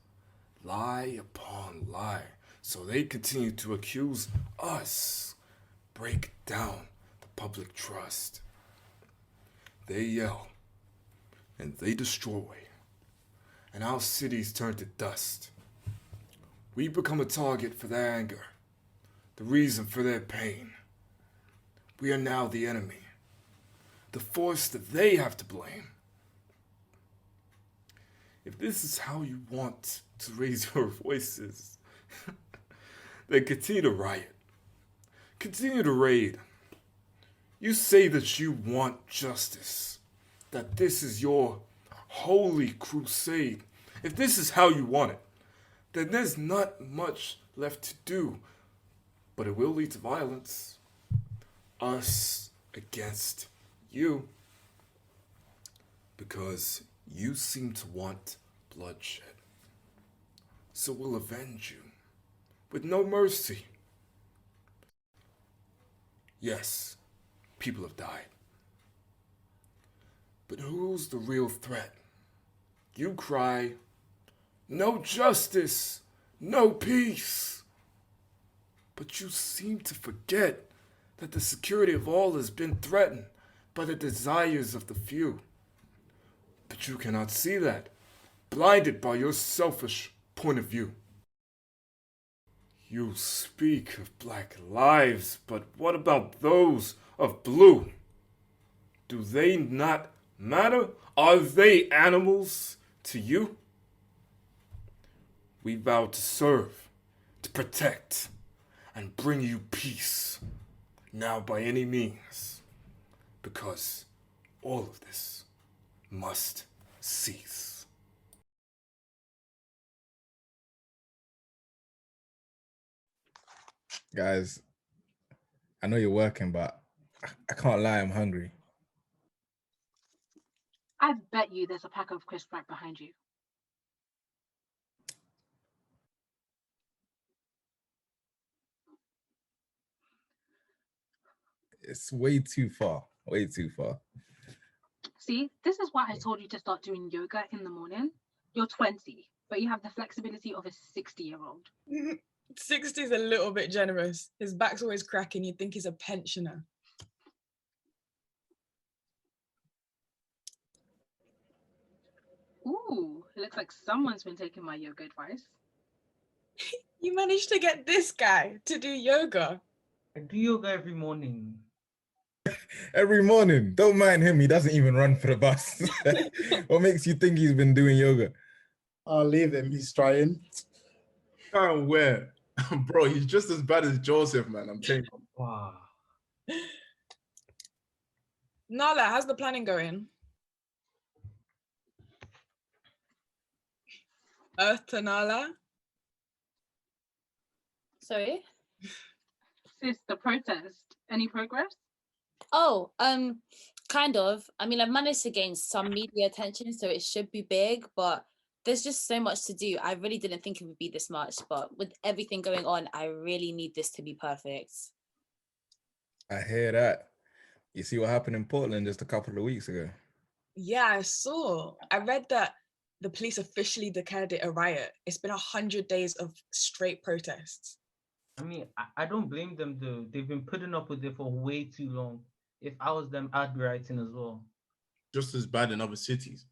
lie upon lie, so they continue to accuse us, break down the public trust. They yell and they destroy, and our cities turn to dust. We become a target for their anger, the reason for their pain. We are now the enemy, the force that they have to blame. If this is how you want to raise your voices, then continue to riot. Continue to raid. You say that you want justice, that this is your holy crusade. If this is how you want it, then there's not much left to do, but it will lead to violence. Us against you. Because you seem to want bloodshed. So we'll avenge you with no mercy. Yes, people have died. But who's the real threat? You cry, no justice, no peace. But you seem to forget that the security of all has been threatened by the desires of the few. But you cannot see that, blinded by your selfish point of view. You speak of black lives, but what about those of blue? Do they not matter? Are they animals to you? We vow to serve, to protect, and bring you peace, now by any means, because all of this must cease. Guys, I know you're working, but I can't lie, I'm hungry. I bet you there's a pack of crisps right behind you. It's way too far, way too far. See, this is why I told you to start doing yoga in the morning. You're 20, but you have the flexibility of a 60-year-old. 60 is a little bit generous. His back's always cracking. You'd think he's a pensioner. Ooh, it looks like someone's been taking my yoga advice. You managed to get this guy to do yoga. I do yoga every morning. Every morning. Don't mind him, he doesn't even run for the bus. What makes you think he's been doing yoga? I'll leave him, he's trying. Trying where? Bro, he's just as bad as Joseph, man. I'm telling you. Wow. Nala, how's the planning going? Earth to Nala? Sorry? Sis, the protest, any progress? Oh, kind of. I mean, I've managed to gain some media attention, so it should be big, but there's just so much to do. I really didn't think it would be this much, but with everything going on, I really need this to be perfect. I hear that. You see what happened in Portland just a couple of weeks ago? Yeah, I saw. I read that the police officially declared it a riot. It's been 100 days of straight protests. I mean, I don't blame them though. They've been putting up with it for way too long. If I was them, I'd be writing as well. Just as bad in other cities.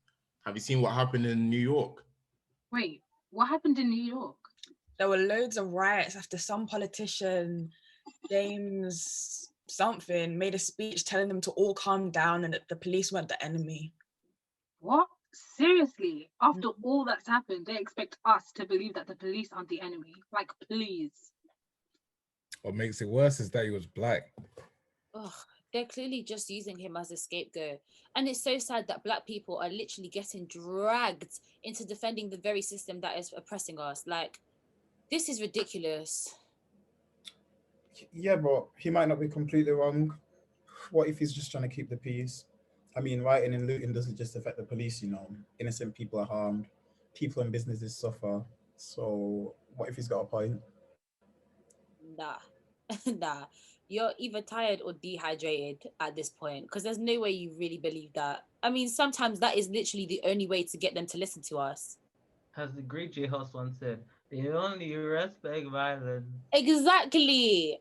Have you seen what happened in New York? Wait, what happened in New York? There were loads of riots after some politician, James something, made a speech telling them to all calm down and that the police weren't the enemy. What? Seriously? After all that's happened, they expect us to believe that the police aren't the enemy? Like, please. What makes it worse is that he was black. Ugh, they're clearly just using him as a scapegoat. And it's so sad that black people are literally getting dragged into defending the very system that is oppressing us. Like, this is ridiculous. Yeah, but he might not be completely wrong. What if he's just trying to keep the peace? I mean, rioting and looting doesn't just affect the police, you know. Innocent people are harmed. People and businesses suffer. So what if he's got a point? Nah, Nah, you're either tired or dehydrated at this point, because there's no way you really believe that. I mean, sometimes that is literally the only way to get them to listen to us. As the great J House once said, they only respect violence. Exactly.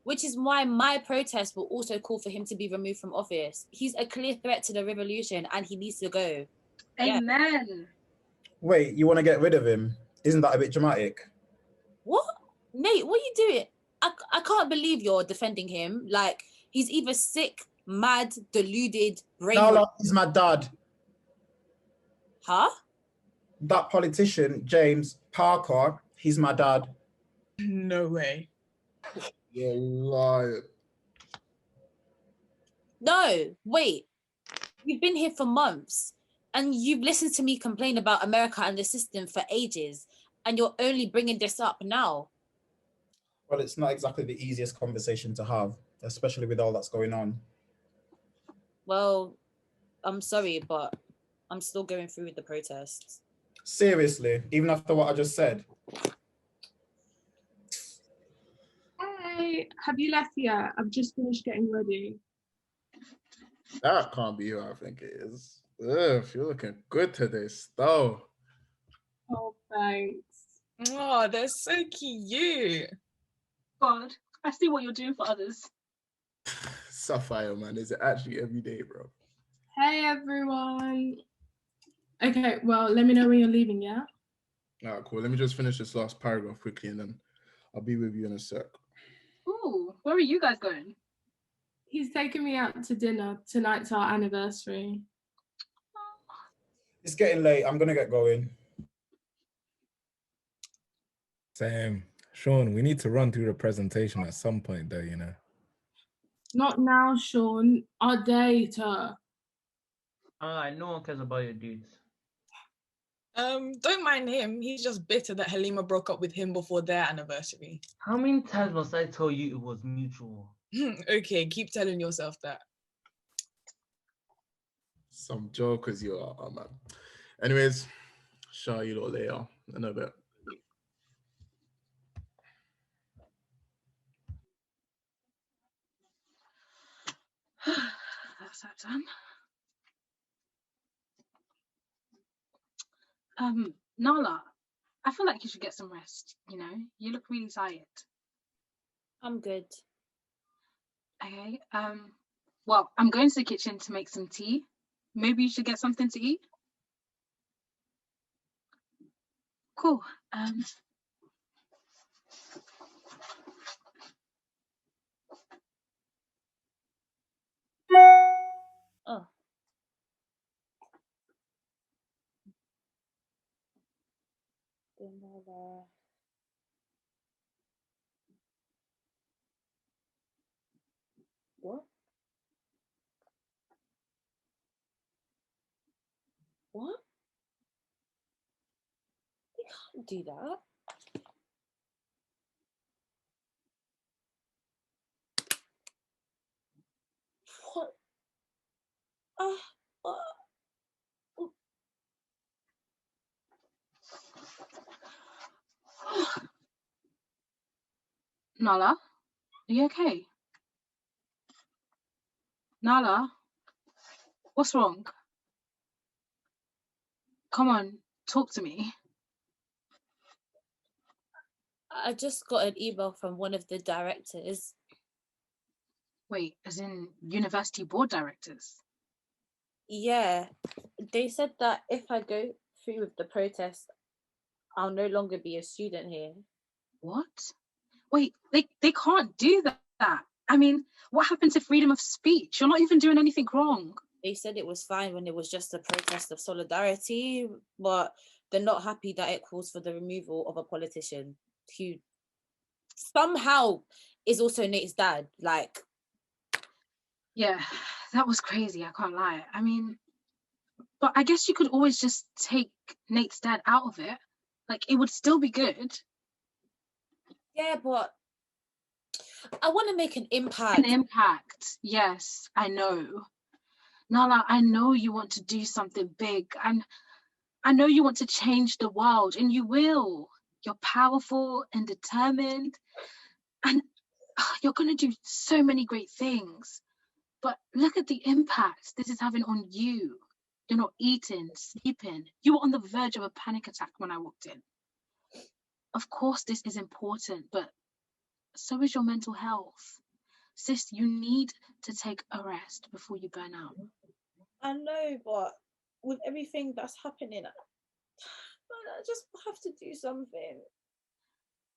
Which is why my protest will also call for him to be removed from office. He's a clear threat to the revolution and he needs to go. Amen. Wait, you want to get rid of him? Isn't that a bit dramatic? What? Nate, what are you doing? I can't believe you're defending him. Like, he's either sick, mad, deluded, brainwashed. No, he's my dad. Huh? That politician, James Parker, he's my dad. No way. You're lying. No, wait. You've been here for months and you've listened to me complain about America and the system for ages, and you're only bringing this up now. Well, it's not exactly the easiest conversation to have, especially with all that's going on. Well, I'm sorry, but I'm still going through with the protests. Seriously, even after what I just said? Hey, have you left yet? I've just finished getting ready. That can't be who I think it is. Ugh, you're looking good today, Stowe. Oh, thanks. Oh, they're so cute. God, I see what you're doing for others. Sapphire, man, is it actually every day, bro? Hey, everyone. Okay, well, let me know when you're leaving, yeah? All right, cool. Let me just finish this last paragraph quickly and then I'll be with you in a sec. Ooh, where are you guys going? He's taking me out to dinner. Tonight's our anniversary. It's getting late. I'm going to get going. Same. Sean, we need to run through the presentation at some point though, you know. Not now, Sean. Our data. Alright, no one cares about your dudes. Don't mind him. He's just bitter that Halima broke up with him before their anniversary. How many times must I tell you it was mutual? Okay, keep telling yourself that. Some jokers you are, man. Anyways, show you lot later in a bit. That's that done. Nala, I feel like you should get some rest, you know? You look really tired. I'm good. Okay, well, I'm going to the kitchen to make some tea. Maybe you should get something to eat. Cool. Oh. What? What? You can't do that. What? Nala, are you okay? Nala, what's wrong? Come on, talk to me. I just got an email from one of the directors. Wait, as in university board directors? Yeah, they said that if I go through with the protest, I'll no longer be a student here. What? Wait, they can't do that. I mean, what happened to freedom of speech? You're not even doing anything wrong. They said it was fine when it was just a protest of solidarity, but they're not happy that it calls for the removal of a politician who somehow is also Nate's dad. Like, yeah, that was crazy, I can't lie. I mean, but I guess you could always just take Nate's dad out of it. Like, it would still be good. Yeah, but I want to make an impact. An impact, yes, I know. Nala, I know you want to do something big, and I know you want to change the world, and you will. You're powerful and determined. And you're going to do so many great things. But look at the impact this is having on you. You're not eating, sleeping. You were on the verge of a panic attack when I walked in. Of course, this is important, but so is your mental health. Sis, you need to take a rest before you burn out. I know, but with everything that's happening, I just have to do something.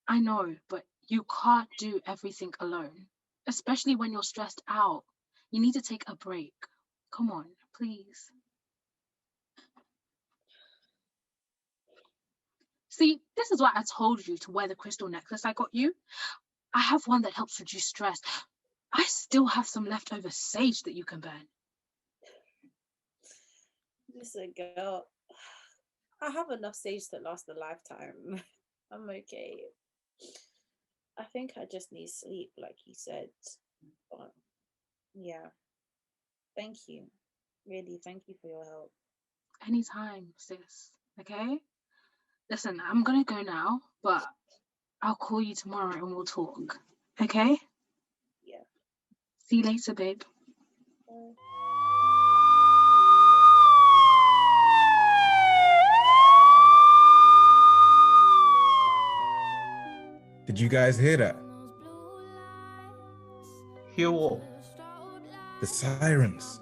I know, but you can't do everything alone, especially when you're stressed out. You need to take a break. Come on, please. See, this is why I told you to wear the crystal necklace I got you. I have one that helps reduce stress. I still have some leftover sage that you can burn. Listen, girl, I have enough sage to last a lifetime. I'm okay. I think I just need sleep, like you said. But yeah, thank you. Really, thank you for your help. Anytime, sis, okay? Listen, I'm gonna go now, but I'll call you tomorrow and we'll talk, okay? Yeah. See you later, babe. Bye. Did you guys hear that? Hear what? The sirens.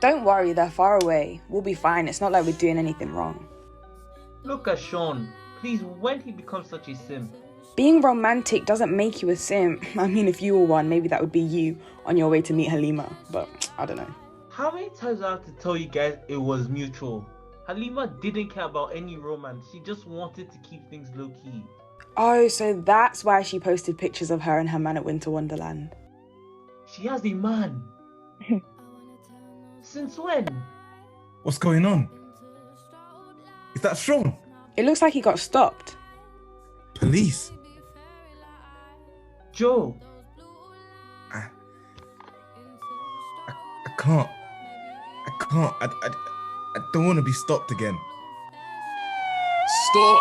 Don't worry, they're far away. We'll be fine. It's not like we're doing anything wrong. Look at Sean. Please, when he becomes such a simp? Being romantic doesn't make you a simp. I mean, if you were one, maybe that would be you on your way to meet Halima. But I don't know. How many times do I have to tell you guys it was mutual? Halima didn't care about any romance. She just wanted to keep things low-key. Oh, so that's why she posted pictures of her and her man at Winter Wonderland. She has a man. Since when? What's going on? Is that Sean? It looks like he got stopped. Police? Joe. I can't. I don't want to be stopped again. Stop.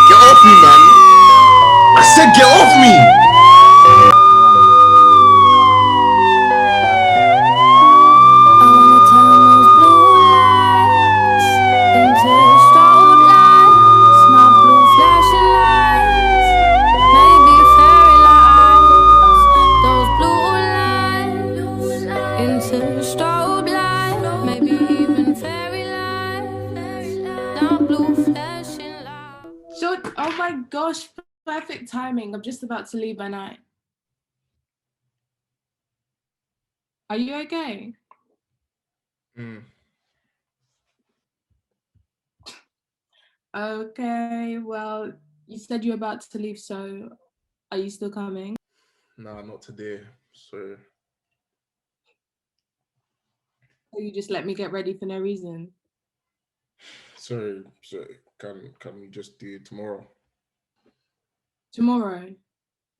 Get off me, man. I said get off me. Oh my gosh, perfect timing. I'm just about to leave by night. Are you okay? Okay, well, you said you're about to leave, so are you still coming? Nah, not today. So Or you just let me get ready for no reason? sorry. Can we just do it tomorrow? Tomorrow?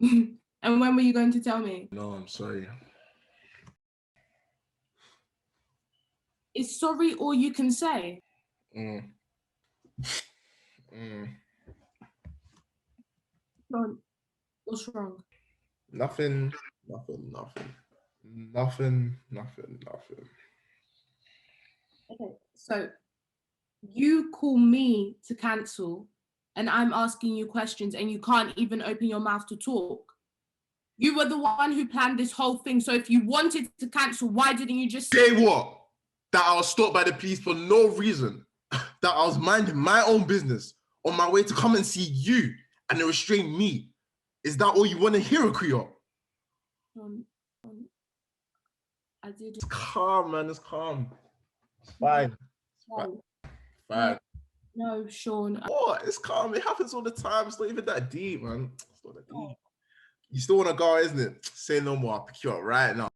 And when were you going to tell me? No, I'm sorry. Is sorry all you can say? What's wrong? Nothing. Okay, so you call me to cancel and I'm asking you questions and you can't even open your mouth to talk. You were the one who planned this whole thing. So if you wanted to cancel, why didn't you just say what? That I was stopped by the police for no reason. That I was minding my own business on my way to come and see you and they restrained me. Is that all you want to hear, Akuya? I did. It's calm, man. It's calm. It's fine. Fine. No, Sean. What? It's calm. It happens all the time. It's not even that deep, man. It's not that deep. You still want to go, isn't it? Say no more. I'll pick you up right now.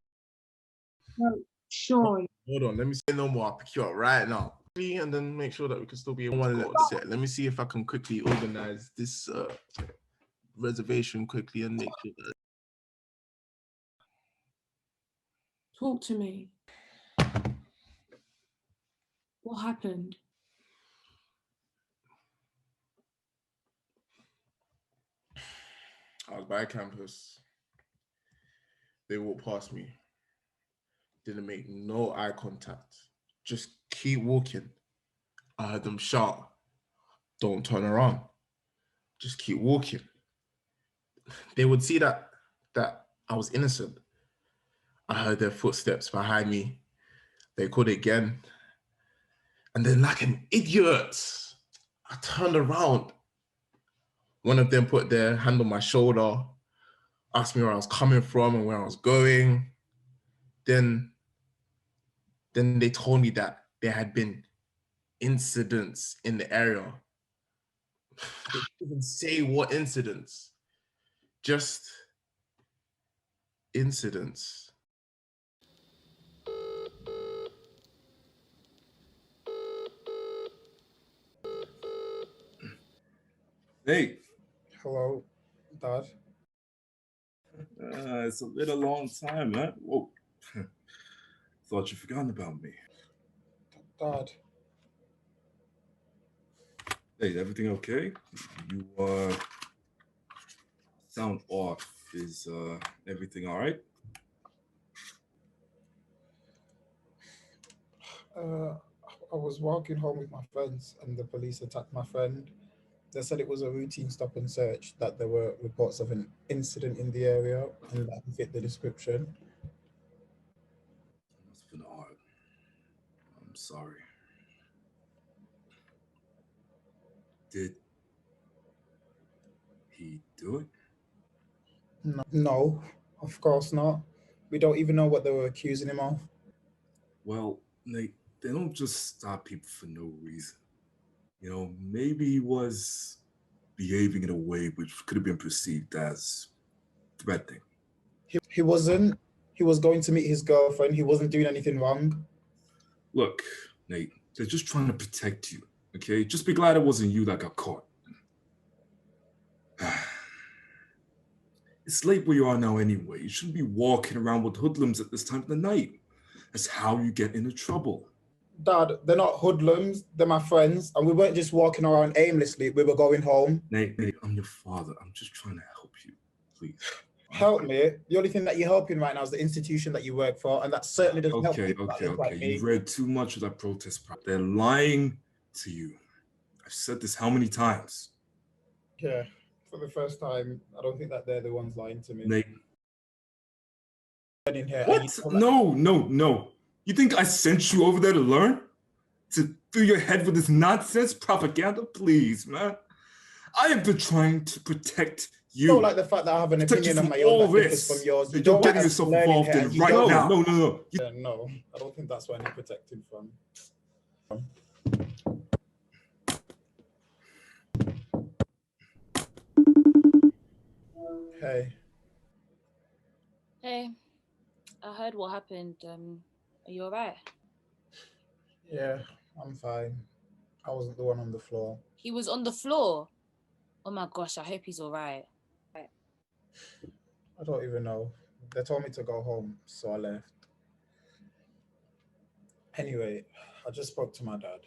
No, Sean. Hold on. Let me say no more. I'll pick you up right now. And then make sure that we can still be able to set. Let me see if I can quickly organize this reservation quickly and make sure that. Talk to me. What happened? I by campus. They walked past me. Didn't make no eye contact. Just keep walking. I heard them shout, "Don't turn around. Just keep walking." They would see that I was innocent. I heard their footsteps behind me. They called again. And then like an idiot, I turned around. One of them put their hand on my shoulder, asked me where I was coming from and where I was going. Then they told me that there had been incidents in the area. They didn't even say what incidents, just incidents. Hey. Hello, Dad. It's been a long time, man. Whoa. Thought you'd forgotten about me. Dad. Hey, everything okay? You sound off. Is everything all right? I was walking home with my friends and the police attacked my friend. They said it was a routine stop and search, that there were reports of an incident in the area and that fit the description. It's been hard. I'm sorry. Did he do it? No, of course not. We don't even know what they were accusing him of. Well, they don't just stop people for no reason. You know, maybe he was behaving in a way which could have been perceived as threatening. He wasn't. He was going to meet his girlfriend. He wasn't doing anything wrong. Look, Nate, they're just trying to protect you, okay? Just be glad it wasn't you that got caught. It's late where you are now anyway. You shouldn't be walking around with hoodlums at this time of the night. That's how you get into trouble. Dad, they're not hoodlums. They're my friends. And we weren't just walking around aimlessly. We were going home. Nate, I'm your father. I'm just trying to help you, please. Help me. The only thing that you're helping right now is the institution that you work for, and that certainly doesn't help people that look like me. You've read too much of that protest. They're lying to you. I've said this how many times? Yeah, for the first time, I don't think that they're the ones lying to me. Nate. In here, What? No. You think I sent you over there to learn? To fill your head with this nonsense propaganda? Please, man. I have been trying to protect you. You don't like the fact that I have an opinion on my own that differs from yours. You don't getting yourself involved in right now. No. No, I don't think that's where you're protecting from. Hey. Hey, I heard what happened. Are you all right? Yeah, I'm fine. I wasn't the one on the floor. He was on the floor? Oh my gosh, I hope he's all right. I don't even know. They told me to go home, so I left. Anyway, I just spoke to my dad.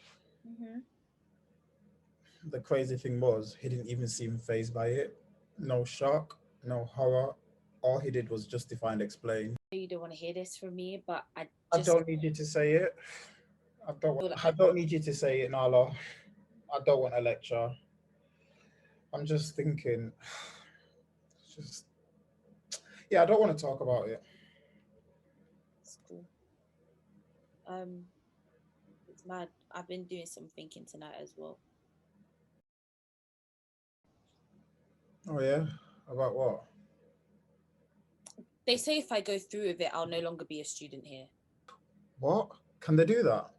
The crazy thing was, he didn't even seem fazed by it. No shock, no horror. All he did was justify and explain. You don't want to hear this from me, but I don't need you to say it. I don't need you to say it, Nala. I don't want a lecture. I'm just thinking, yeah, I don't want to talk about it. It's cool. It's mad. I've been doing some thinking tonight as well. Oh yeah? About what? They say if I go through with it, I'll no longer be a student here. What? Can they do that?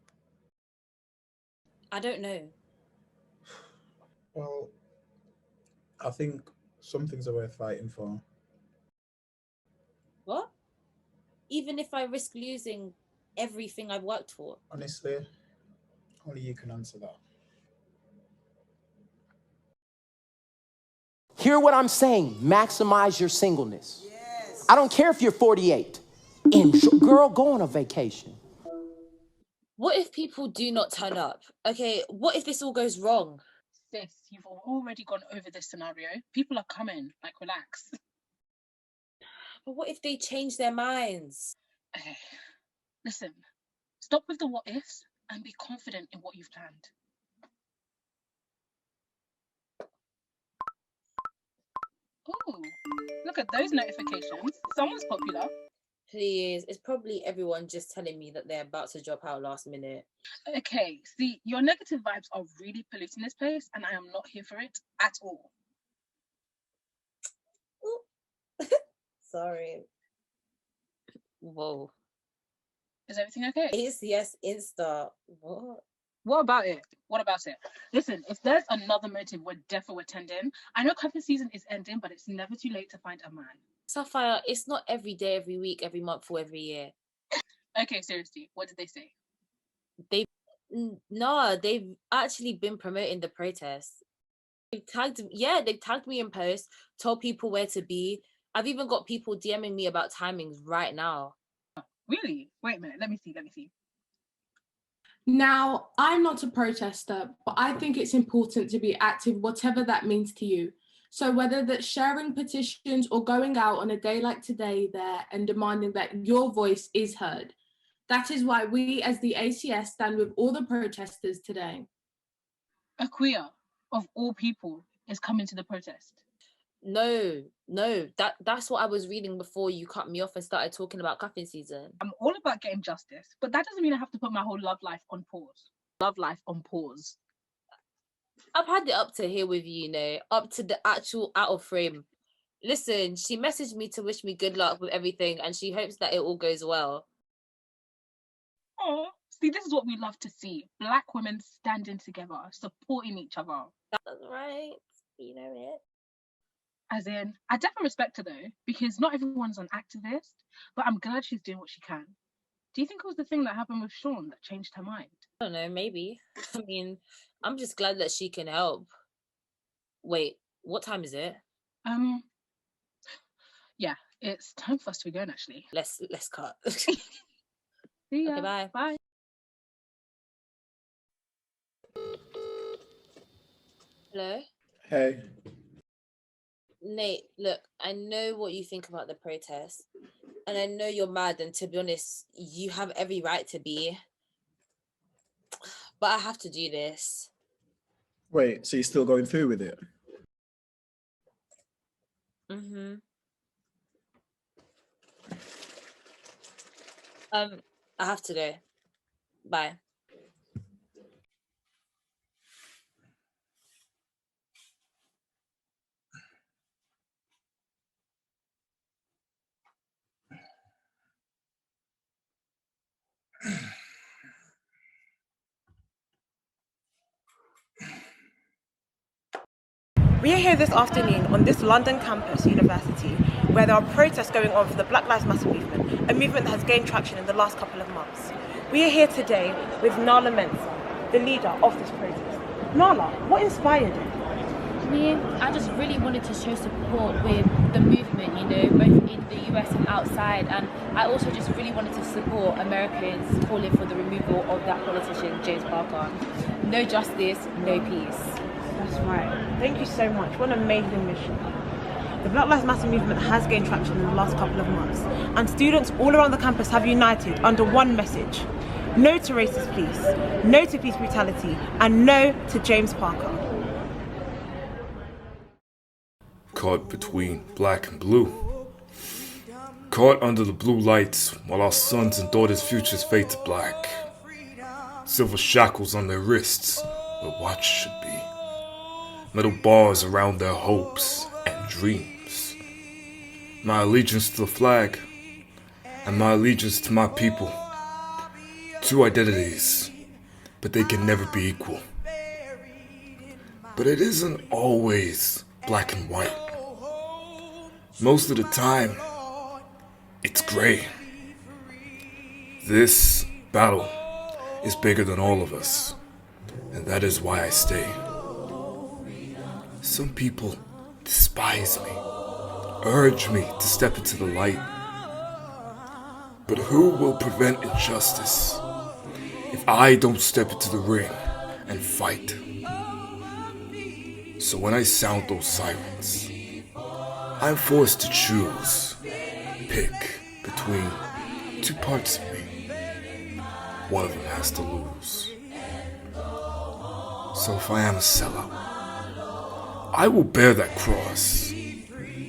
I don't know. Well, I think some things are worth fighting for. What? Even if I risk losing everything I've worked for? Honestly, only you can answer that. Hear what I'm saying. Maximize your singleness. Yes. I don't care if you're 48. Girl, go on a vacation. What if people do not turn up? Okay, what if this all goes wrong? Sis, you've already gone over this scenario. People are coming. Like, relax. But what if they change their minds? Okay, listen, stop with the what ifs and be confident in what you've planned. Ooh, look at those notifications. Someone's popular. Please, it's probably everyone just telling me that they're about to drop out last minute. Okay, see, your negative vibes are really polluting this place, and I am not here for it at all. Sorry. Whoa. Is everything okay? ACS Insta. What? What about it? What about it? Listen, if there's another motive, we're definitely attending. I know cuffing season is ending, but it's never too late to find a man. Sapphire, it's not every day, every week, every month, or every year. Okay, seriously, what did they say? They've actually been promoting the protests. They've tagged me in posts, told people where to be. I've even got people DMing me about timings right now. Really? Wait a minute, let me see. Now, I'm not a protester, but I think it's important to be active, whatever that means to you. So whether that's sharing petitions or going out on a day like today there and demanding that your voice is heard. That is why we as the ACS stand with all the protesters today. A queer, of all people, is coming to the protest. No, that's what I was reading before you cut me off and started talking about cuffing season. I'm all about getting justice, but that doesn't mean I have to put my whole love life on pause. I've had it up to here with you, up to the actual out of frame. Listen, she messaged me to wish me good luck with everything and she hopes that it all goes well. Oh, see, this is what we love to see. Black women standing together, supporting each other. That's right, you know it. As in, I definitely respect her though, because not everyone's an activist, but I'm glad she's doing what she can. Do you think it was the thing that happened with Sean that changed her mind? I don't know, maybe. I mean, I'm just glad that she can help. Wait, what time is it? Yeah, it's time for us to be going actually. Let's cut. See ya. Okay, bye. Bye. Hello? Hey. Nate, look, I know what you think about the protest, and I know you're mad, and to be honest, you have every right to be. But I have to do this. Wait, so you're still going through with it? Mm-hmm. I have to go. Bye. We are here this afternoon on this London campus university where there are protests going on for the Black Lives Matter movement, a movement that has gained traction in the last couple of months. We are here today with Nala Mensah, the leader of this protest. Nala, what inspired you? I just really wanted to show support with the movement, both in the US and outside, and I also just really wanted to support Americans calling for the removal of that politician, James Parker. No justice, no peace. That's right. Thank you so much. What an amazing mission. The Black Lives Matter movement has gained traction in the last couple of months, and students all around the campus have united under one message: no to racist police, no to police brutality, and no to James Parker. Caught between black and blue. Caught under the blue lights while our sons and daughters' futures fade to black. Silver shackles on their wrists where watch should be. Metal bars around their hopes and dreams. My allegiance to the flag and my allegiance to my people. Two identities, but they can never be equal. But it isn't always black and white. Most of the time, it's gray. This battle is bigger than all of us, and that is why I stay. Some people despise me, urge me to step into the light. But who will prevent injustice if I don't step into the ring and fight? So when I sound those sirens, I'm forced to choose pick between two parts of me. One of them has to lose. So if I am a sellout, I will bear that cross,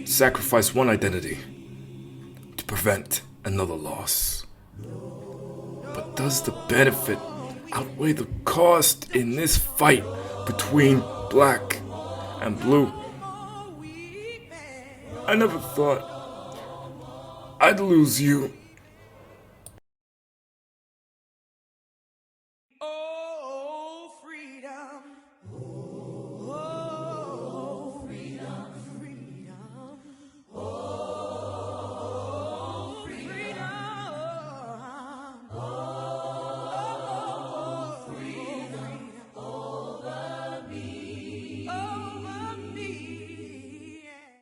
sacrifice one identity to prevent another loss. But does the benefit outweigh the cost in this fight between black and blue? I never thought I'd lose you